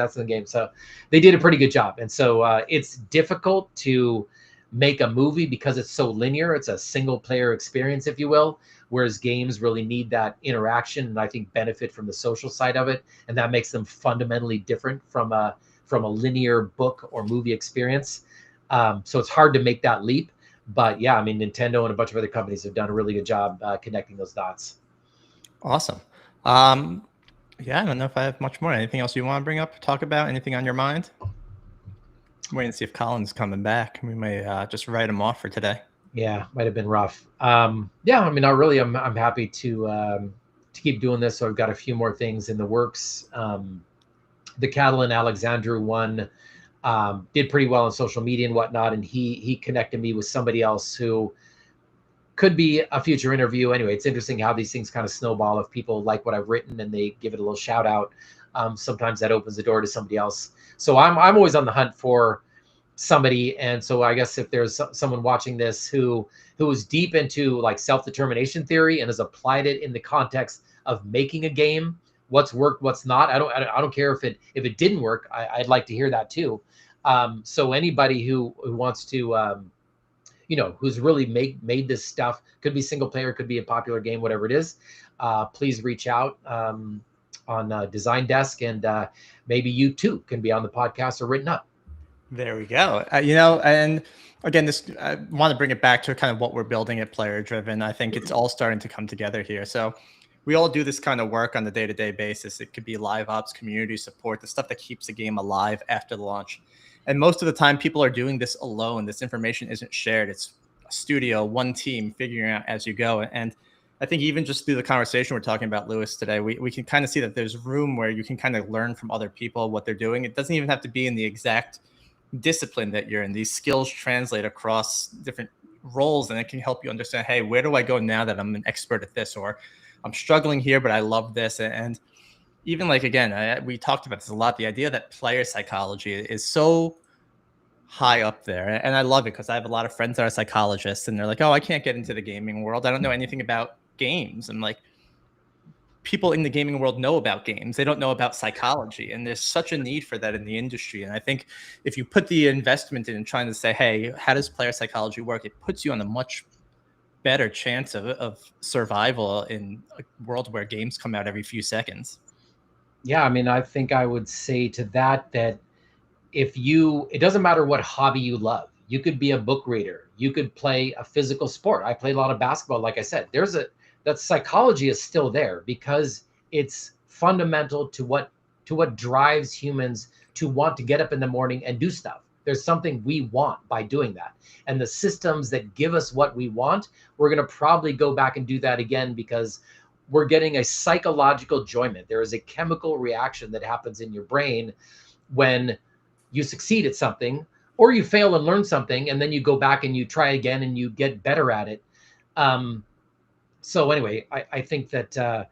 So they did a pretty good job. And so it's difficult to make a movie because it's so linear. It's a single player experience, if you will, whereas games really need that interaction and I think benefit from the social side of it. And that makes them fundamentally different from a linear book or movie experience. So it's hard to make that leap. But yeah, I mean, Nintendo and a bunch of other companies have done a really good job connecting those dots. Awesome. I don't know if I have much more. Anything else you want to bring up, talk about? Anything on your mind? I'm waiting to see if Colin's coming back. We may just write him off for today. Yeah, might have been rough. I mean, not really. I'm happy to keep doing this. So I've got a few more things in the works. The Catalin Alexandru one did pretty well on social media and whatnot, and he connected me with somebody else who could be a future interview. Anyway, it's interesting how these things kind of snowball. If people like what I've written and they give it a little shout out, sometimes that opens the door to somebody else. So I'm always on the hunt for somebody. And so I guess if there's someone watching this who is deep into like self-determination theory and has applied it in the context of making a game, what's worked, what's not, I don't care if it didn't work. I'd like to hear that too. So anybody who wants to who's really made this stuff, could be single player, could be a popular game, whatever it is, please reach out on Design Desk, and maybe you too can be on the podcast or written up. There we go. And again, I want to bring it back to kind of what we're building at Player Driven. I think it's all starting to come together here. So we all do this kind of work on the day-to-day basis. It could be live ops, community support, the stuff that keeps the game alive after the launch. And most of the time, people are doing this alone. This information isn't shared. It's a studio, one team, figuring out as you go. And I think even just through the conversation we're talking about, Lewis, today, we can kind of see that there's room where you can kind of learn from other people what they're doing. It doesn't even have to be in the exact discipline that you're in. These skills translate across different roles, and it can help you understand, hey, where do I go now that I'm an expert at this? Or I'm struggling here, but I love this. And even like, again, we talked about this a lot, the idea that player psychology is so high up there. And I love it because I have a lot of friends that are psychologists, and they're like, oh, I can't get into the gaming world. I don't know anything about games. And like, people in the gaming world know about games. They don't know about psychology. And there's such a need for that in the industry. And I think if you put the investment in trying to say, hey, how does player psychology work? It puts you on a much better chance of survival in a world where games come out every few seconds. Yeah, I mean, I think I would say to that it doesn't matter what hobby you love. You could be a book reader. You could play a physical sport. I played a lot of basketball. Like I said, that psychology is still there because it's fundamental to what drives humans to want to get up in the morning and do stuff. There's something we want by doing that. And the systems that give us what we want, we're going to probably go back and do that again because we're getting a psychological enjoyment. There is a chemical reaction that happens in your brain when you succeed at something or you fail and learn something, and then you go back and you try again and you get better at it. So anyway, I think that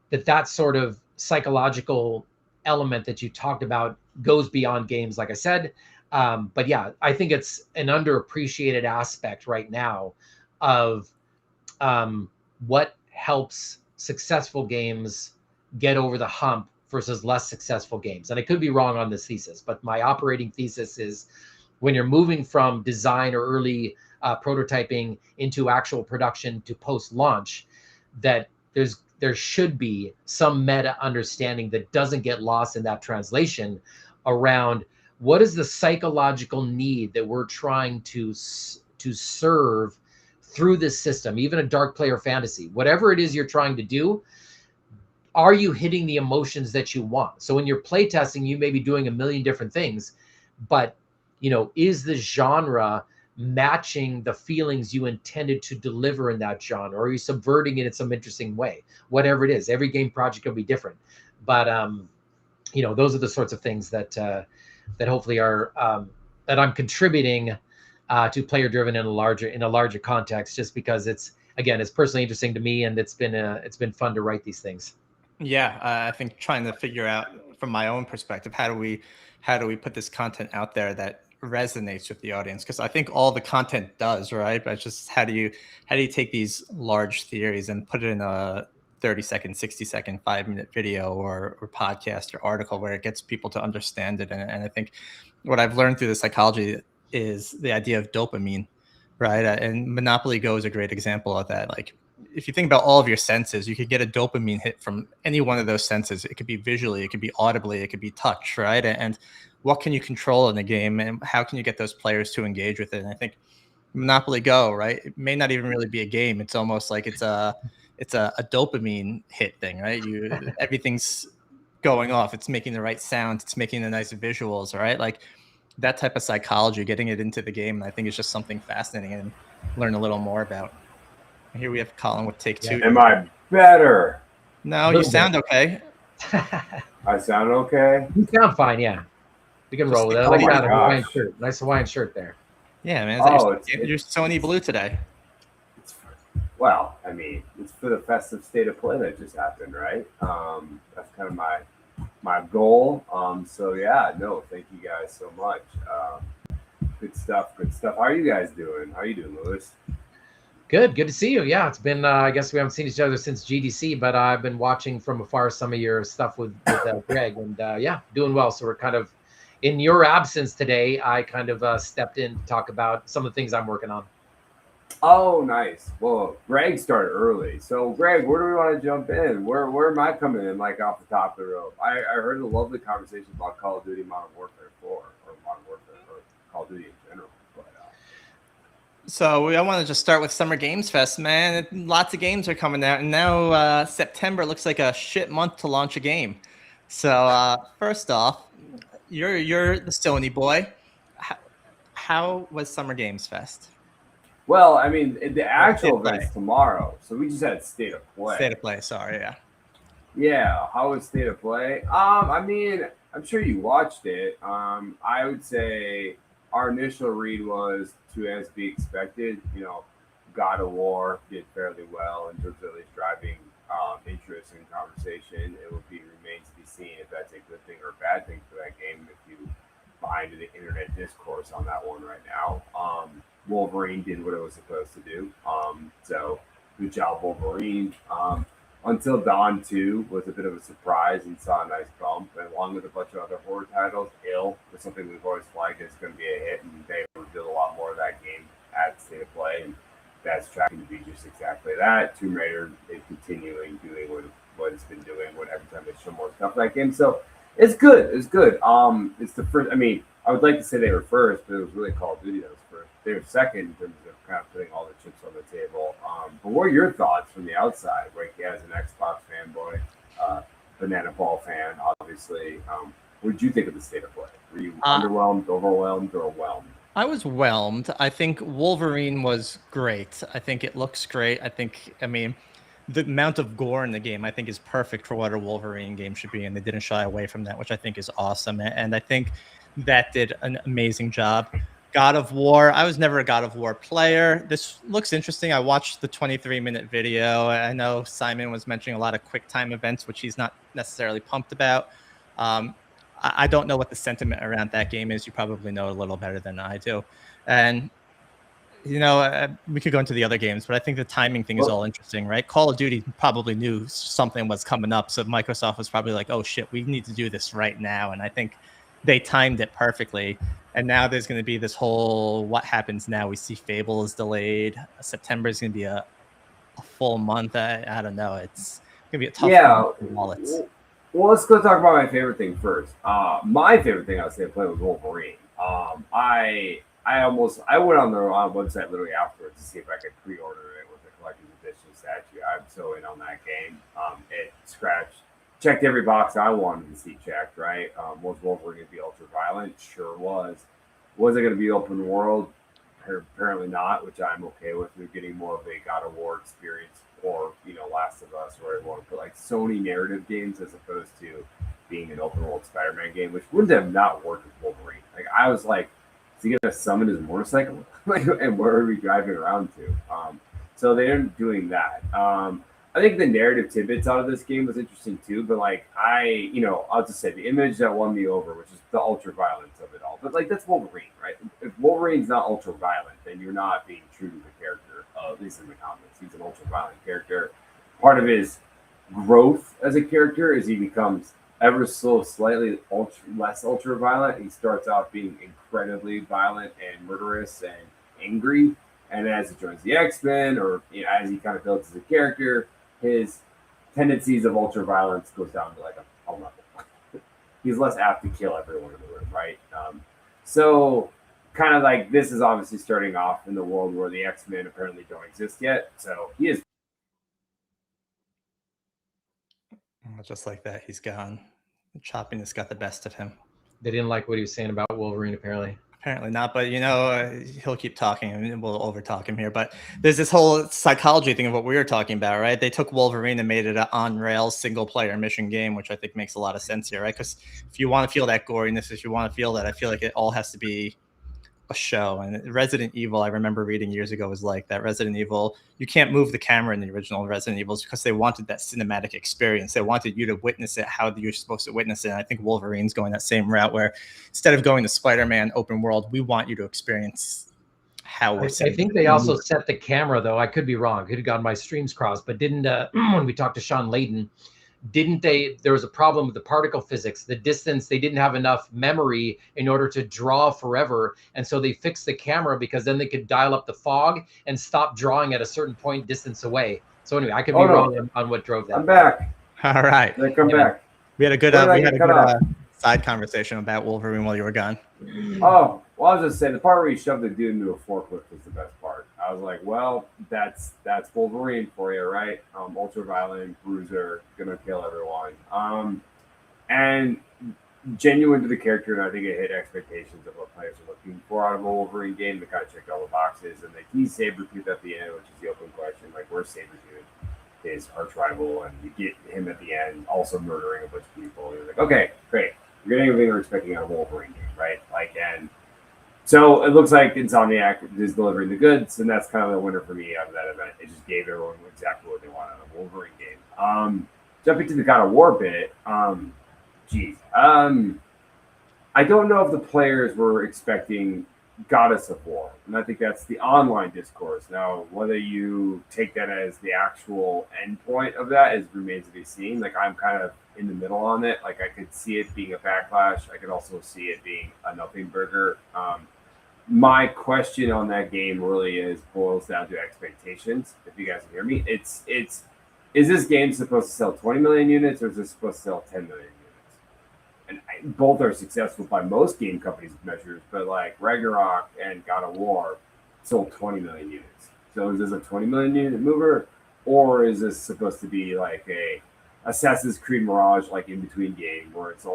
that sort of psychological element that you talked about goes beyond games, like I said. But yeah, I think it's an underappreciated aspect right now of what helps successful games get over the hump versus less successful games. And I could be wrong on this thesis, but my operating thesis is when you're moving from design or early prototyping into actual production to post-launch, that there should be some meta understanding that doesn't get lost in that translation around what is the psychological need that we're trying to serve through this system, even a dark player fantasy, whatever it is you're trying to do. Are you hitting the emotions that you want? So when you're playtesting, you may be doing a million different things, but is the genre matching the feelings you intended to deliver in that genre? Or are you subverting it in some interesting way? Whatever it is, every game project will be different. But those are the sorts of things that hopefully are that I'm contributing to Player Driven in a larger context, just because it's personally interesting to me, and it's been fun to write these things. Yeah, I think trying to figure out from my own perspective, how do we put this content out there that resonates with the audience? Because I think all the content does, right? But it's just how do you take these large theories and put it in a 30-second, 60-second, 5-minute video or podcast or article where it gets people to understand it. And I think what I've learned through the psychology is the idea of dopamine, right? And Monopoly Go is a great example of that. Like, if you think about all of your senses, you could get a dopamine hit from any one of those senses. It could be visually, it could be audibly, it could be touch, right? And what can you control in the game, and how can you get those players to engage with it? And I think Monopoly Go, right? It may not even really be a game. It's almost like it's a dopamine hit thing, right? Everything's going off. It's making the right sounds. It's making the nice visuals, right? Like that type of psychology, getting it into the game, I think is just something fascinating and learn a little more about. Here we have Colin with take two. Am I better? No, you sound okay. I sound okay? You sound fine, yeah. We can roll with it. I like that Hawaiian shirt. Nice Hawaiian shirt there. Yeah, man. Oh, you're Sony blue today. Well, I mean, it's for the festive state of play that just happened, right? That's kind of my goal. So yeah, no, thank you guys so much. Good stuff. Good stuff. How are you guys doing? How are you doing, Lewis? Good to see you. Yeah, it's been. I guess we haven't seen each other since GDC, but I've been watching from afar some of your stuff with Greg, and yeah, doing well. So we're kind of in your absence today. I kind of stepped in to talk about some of the things I'm working on. Oh, nice. Well, Greg started early. So, Greg, where do we want to jump in? Where am I coming in, like off the top of the rope? I heard a lovely conversation about Call of Duty Modern Warfare 4 or Modern Warfare or Call of Duty in general. But So I want to just start with Summer Games Fest, man. Lots of games are coming out, and now September looks like a shit month to launch a game. So first off, you're the Sony boy. How was Summer Games Fest? well, I mean, the actual Play. event's tomorrow, so we just had State of Play. State of Play, sorry, yeah. Yeah, how was State of Play? I mean, I'm sure you watched it. I would say our initial read was to as be expected. You know, God of War did fairly well in terms of at least driving interest and conversation. It will be remains to be seen if that's a good thing or a bad thing for that game. If you buy into the internet discourse on that one right now, Wolverine did what it was supposed to do. So good job, Wolverine. Until Dawn 2 was a bit of a surprise and saw a nice bump, and along with a bunch of other horror titles, Ill was something we've always flagged as going to be a hit, and they revealed a lot more of that game at State of Play, and that's tracking to be just exactly that. Tomb Raider is continuing doing what it's been doing every time they show more stuff that game. So it's good. It's good. It's the first. I mean, I would like to say they were first, but it was really Call of Duty that was first. They were second in terms of kind of putting all the chips on the table. But what are your thoughts from the outside, like as an Xbox fanboy, Banana Ball fan, obviously? What did you think of the State of Play? Were you underwhelmed, overwhelmed, or whelmed? I was whelmed. I think Wolverine was great. I think it looks great. I mean, the amount of gore in the game, I think, is perfect for what a Wolverine game should be, and they didn't shy away from that, which I think is awesome. And I think that did an amazing job. God of War, I was never a God of War player. This looks interesting. I watched the 23-minute video. I know Simon was mentioning a lot of quick time events, which he's not necessarily pumped about. I don't know what the sentiment around that game is. You probably know a little better than I do. And, you know, we could go into the other games, but I think the timing thing is all interesting, right? Call of Duty probably knew something was coming up. So Microsoft was probably like, oh, shit, we need to do this right now. And I think they timed it perfectly. And now there's going to be this whole what happens now. We see Fable is delayed. September is going to be a full month. I don't know. It's going to be a tough wallets. Well, let's go talk about my favorite thing first. My favorite thing I would say to play was Wolverine. I went on the website literally afterwards to see if I could pre-order it with the collector's edition statue. I'm so in on that game. It checked every box I wanted to see checked, right? Was Wolverine going to be ultra violent? Sure was. Was it going to be open world? Apparently not, which I'm okay with. We're getting more of a God of War experience, or Last of Us, or I want to put like Sony narrative games as opposed to being an open world Spider-Man game, which wouldn't have not worked with Wolverine. Like I was like, is he going to summon his motorcycle? And where are we driving around to? So they ended up doing that. I think the narrative tidbits out of this game was interesting too, but like I'll just say the image that won me over, which is the ultra violence of it all. But like that's Wolverine, right? If Wolverine's not ultra violent, then you're not being true to the character, at least in the comics. He's an ultra violent character. Part of his growth as a character is he becomes ever so slightly less ultra violent. He starts off being incredibly violent and murderous and angry. And as he joins the X-Men, or as he kind of builds as a character, his tendencies of ultra violence goes down to like a level. He's less apt to kill everyone in the room, right? So kind of like this is obviously starting off in the world where the X-Men apparently don't exist yet. So he is. Just like that, he's gone. The choppiness got the best of him. They didn't like what he was saying about Wolverine, apparently. Apparently not, but he'll keep talking and we'll overtalk him here. But there's this whole psychology thing of what we were talking about, right? They took Wolverine and made it an on-rails single-player mission game, which I think makes a lot of sense here, right? Because if you want to feel that goriness, if you want to feel that, I feel like it all has to be a show. And Resident Evil, I remember reading years ago, was like that. Resident Evil, you can't move the camera in the original Resident Evils because they wanted that cinematic experience. They wanted you to witness it how you're supposed to witness it. And I think Wolverine's going that same route where instead of going to Spider-Man open world, we want you to experience how we're I think they also set the camera, though. I could be wrong. Could have gotten my streams crossed, but didn't when we talked to Sean Layden, didn't they? There was a problem with the particle physics, the distance. They didn't have enough memory in order to draw forever, and so they fixed the camera because then they could dial up the fog and stop drawing at a certain point distance away. So anyway, I could be wrong on what drove that. I'm back. All right, come back. We had a good side conversation about Wolverine while you were gone. Oh, well, I was just saying the part where he shoved the dude into a forklift was the best part. I was like, well, that's Wolverine for you, right? Ultra violent, bruiser, gonna kill everyone. And genuine to the character, and I think it hit expectations of what players are looking for out of a Wolverine game. They kind of checked all the boxes, and they teased Sabretooth at the end, which is the open question. Like, where's Sabretooth? His arch rival, and you get him at the end also murdering a bunch of people. You're like, okay, great. You're getting everything we're expecting out of a Wolverine game, right? Like, and so it looks like Insomniac is delivering the goods, and that's kind of the winner for me out of that event. It just gave everyone exactly what they wanted out of a Wolverine game. Jumping to the God of War bit, I don't know if the players were expecting Goddess of War, and I think that's the online discourse. Now, whether you take that as the actual endpoint of that remains to be seen. Like, I'm kind of in the middle on it. Like, I could see it being a backlash. I could also see it being a nothing burger. My question on that game really boils down to expectations. If you guys can hear me, is this game supposed to sell 20 million units, or is this supposed to sell 10 million units? And both are successful by most game companies' measures, but like Ragnarok and God of War sold 20 million units. So is this a 20 million unit mover, or is this supposed to be like a Assassin's Creed Mirage, like in between game, where its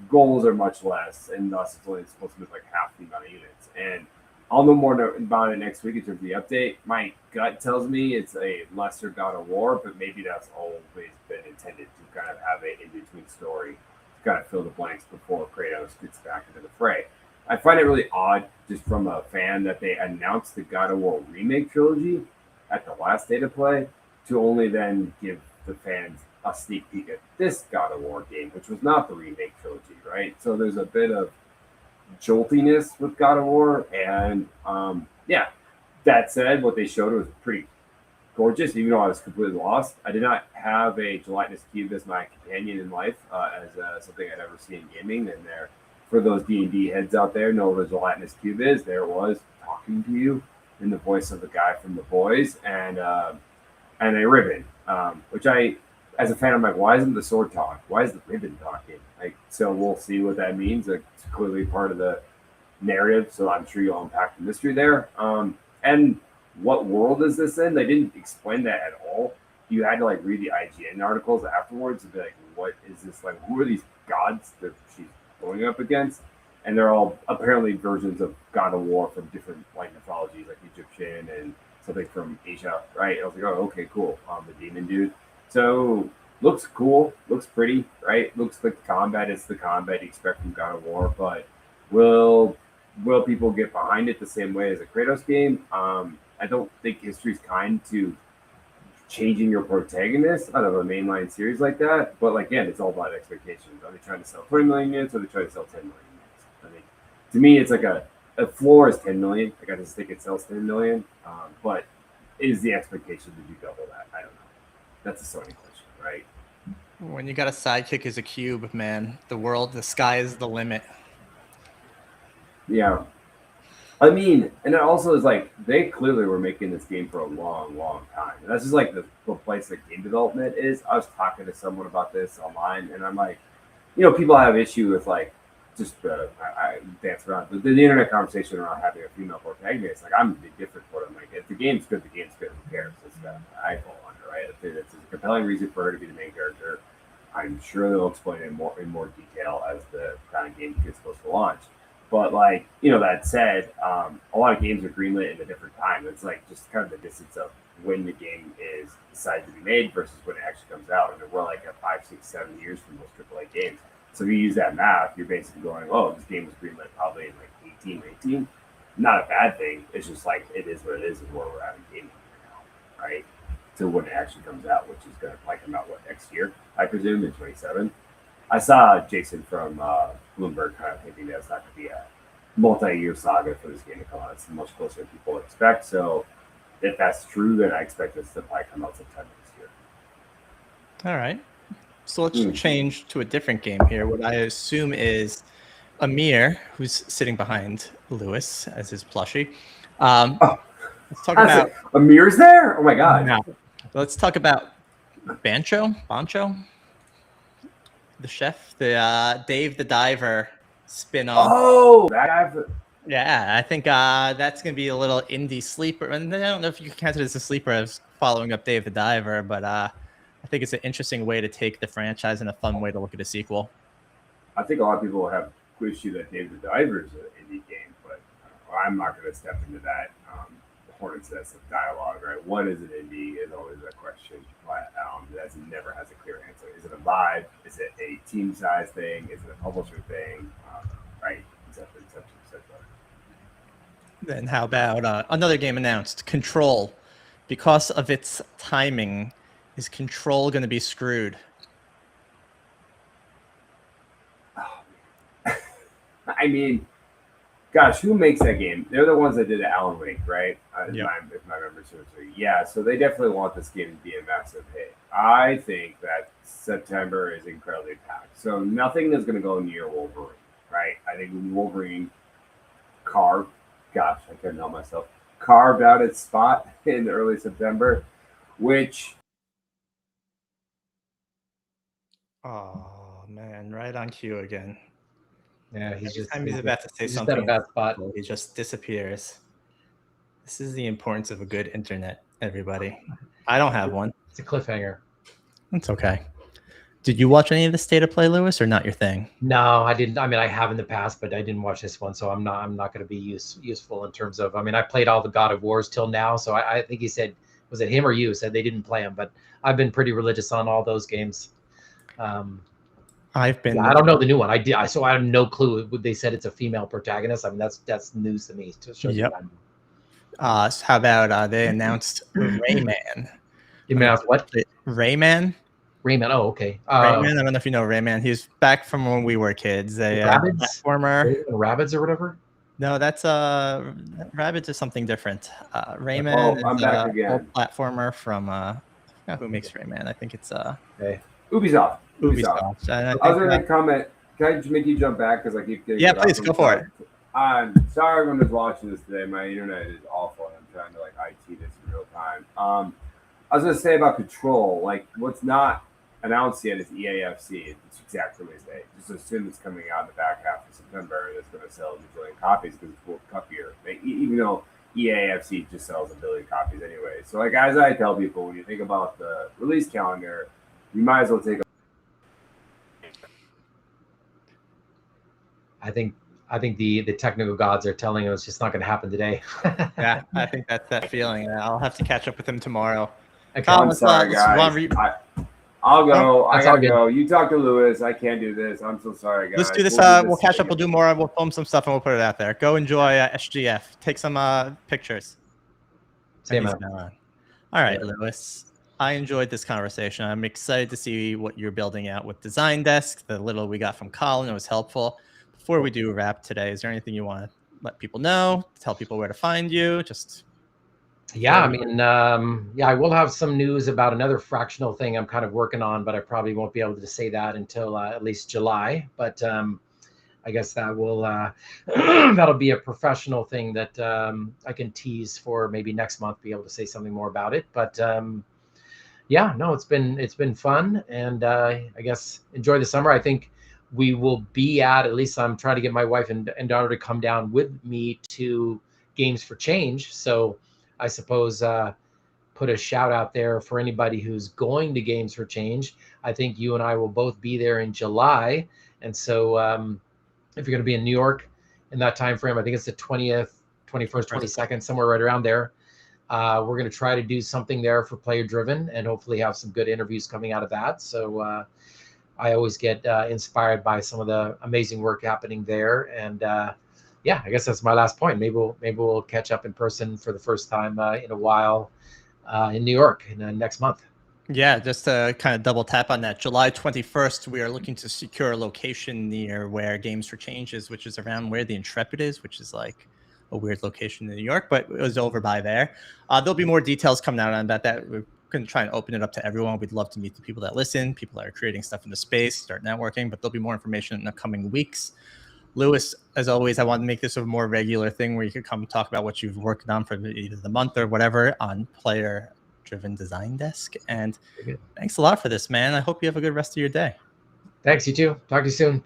goals are much less, and thus it's only supposed to move like half the amount of units? And I'll know more about it next week in terms of the update. My gut tells me it's a lesser God of War, but maybe that's always been intended to kind of have an in-between story to kind of fill the blanks before Kratos gets back into the fray. I find it really odd, just from a fan, that they announced the God of War remake trilogy at the last State of Play to only then give the fans a sneak peek at this God of War game, which was not the remake trilogy, right? So there's a bit of joltiness with God of War, and that said, what they showed was pretty gorgeous, even though I was completely lost. I did not have a gelatinous cube as my companion in life, as something I'd ever seen in gaming. And there, for those D&D heads out there, know what a gelatinous cube is. There it was, talking to you in the voice of the guy from The Boys, and a ribbon, which I, as a fan, I'm like, why isn't the sword talk? Why is the ribbon talking? Like, so we'll see what that means. It's clearly part of the narrative, so I'm sure you'll unpack the mystery there. And what world is this in? They didn't explain that at all. You had to like read the IGN articles afterwards and be like, what is this? Like, who are these gods that she's going up against? And they're all apparently versions of God of War from different like mythologies, like Egyptian and something from Asia, right? I was like, oh, okay, cool. The demon dude. So looks cool, looks pretty, right? Looks like the combat is the combat you expect from God of War, but will people get behind it the same way as a Kratos game? I don't think history's kind to changing your protagonist out of a mainline series like that. But like, again, it's all about expectations. Are they trying to sell 20 million units, or are they trying to sell 10 million units? I think, to me, it's like a floor is 10 million. Like, I just think it sells 10 million. But is the expectation to do double that? I don't know. That's a Sony question, right? When you got a sidekick as a cube, man, the sky is the limit. Yeah. I mean, and it also is like, they clearly were making this game for a long, long time. And that's just like the place that game development is. I was talking to someone about this online, and I'm like, people have issue with like, just I dance around the internet conversation around having a female protagonist. Like, I'm different for them. Like, if the game's good, the game's good. Who cares? It's I fall under, right? It's a compelling reason for her to be the main character. I'm sure they'll explain it in more detail as the kind of game gets close to launch. But like, that said, a lot of games are greenlit in a different time. It's like just kind of the distance of when the game is decided to be made versus when it actually comes out. And we're like at 5, 6, 7 years for most AAA games. So if you use that math, you're basically going, oh, this game was greenlit probably in like 18, 19. not a bad thing. It's just like it is what it is, and where we're at in gaming right now, right? To when it actually comes out, which is going to probably come out next year, I presume in 27. I saw Jason from Bloomberg kind of thinking that it's not going to be a multi-year saga for this game to come out. It's much closer than people expect. So if that's true, then I expect this to probably come out September this year. All right. So let's change to a different game here. What I assume is Amir, who's sitting behind Lewis as his plushie. Let's talk about Amir's there. Oh my god! No. Let's talk about Bancho, the chef, the Dave the Diver spin-off. Oh, that guy. Yeah, I think that's gonna be a little indie sleeper, and I don't know if you can count it as a sleeper as following up Dave the Diver, but I think it's an interesting way to take the franchise and a fun way to look at a sequel. I think a lot of people have issue that Dave the Diver is an indie game, but I'm not going to step into that hornet's nest of dialogue. Right? What is an indie is always a question. That never has a clear answer. Is it a vibe? Is it a team size thing? Is it a publisher thing? Right? Etc. Etc. Etc. Then how about another game announced, Control? Because of its timing, is Control going to be screwed? I mean, gosh, who makes that game? They're the ones that did Alan Wake, right? Yep. If my memory serves me. Yeah, so they definitely want this game to be a massive hit. I think that September is incredibly packed. So nothing is going to go near Wolverine, right? I think Wolverine carved out its spot in early September, which... Oh, man, right on cue again. Yeah, he's about to say something. At a bad spot. He just disappears. This is the importance of a good internet, everybody. I don't have one. It's a cliffhanger. It's okay. Did you watch any of the State of Play, Lewis, or not your thing? No, I didn't. I mean, I have in the past, but I didn't watch this one, so I'm not going to be useful in terms of. I mean, I played all the God of Wars till now, so I think he said, was it him or you said they didn't play them, but I've been pretty religious on all those games. I've been. Yeah, I don't know the new one. So I have no clue. They said it's a female protagonist. I mean, that's news to me. Yep. So how about they announced Rayman? You announced what? Rayman. Rayman. Oh, okay. Rayman. I don't know if you know Rayman. He's back from when we were kids. A platformer. Rabbids or whatever. No, that's Rabbids is something different. Rayman is a platformer from who makes Rayman? I think it's Ubisoft. I was going to comment. Can I just make you jump back because I keep getting? Yeah, please go for it. I'm sorry everyone who's watching this today. My internet is awful, and I'm trying to IT this in real time. I was going to say about Control, what's not announced yet is EAFC. It's exact release date. Just assume it's coming out in the back half of September, and it's going to sell a million copies because it's World Cup year. Even though EAFC just sells a billion copies anyway. So, as I tell people, when you think about the release calendar, you might as well take. I think the technical gods are telling us it's just not going to happen today. Yeah, I think that's that feeling. I'll have to catch up with him tomorrow. Okay. I'm sorry, guys. I'll go. I gotta go. You talk to Lewis. I can't do this. I'm so sorry, guys. Let's do this. We'll catch up. We'll do more. We'll film some stuff and we'll put it out there. Go enjoy SGF. Take some pictures. Same man. All right, Lewis. I enjoyed this conversation. I'm excited to see what you're building out with Design Desk. The little we got from Colan, it was helpful. Before we do wrap today, is there anything you want to let people know? Tell people where to find you? Yeah, I mean, I will have some news about another fractional thing I'm kind of working on, but I probably won't be able to say that until at least July. But I guess that will that'll be a professional thing that I can tease for maybe next month, be able to say something more about it. But yeah, no, it's been fun, and I guess enjoy the summer. I think we will be at least I'm trying to get my wife and daughter to come down with me to Games for Change. So I suppose put a shout out there for anybody who's going to Games for Change. I think you and I will both be there in July. And so if you're going to be in New York in that time frame, I think it's the 20th, 21st, 22nd, somewhere right around there. We're going to try to do something there for Player Driven and hopefully have some good interviews coming out of that. So I always get inspired by some of the amazing work happening there. And yeah, I guess that's my last point. Maybe we'll catch up in person for the first time in a while in New York next month. Yeah, just to kind of double tap on that, July 21st, we are looking to secure a location near where Games for Change is, which is around where the Intrepid is, which is like a weird location in New York, but it was over by there. There'll be more details coming out on that. We're going to try and open it up to everyone. We'd love to meet the people that listen, people that are creating stuff in the space, start networking, but there'll be more information in the coming weeks. Lewis, as always, I want to make this a more regular thing where you could come talk about what you've worked on for either the month or whatever on Player Driven Design Desk. And thanks a lot for this, man. I hope you have a good rest of your day. Thanks, you too. Talk to you soon.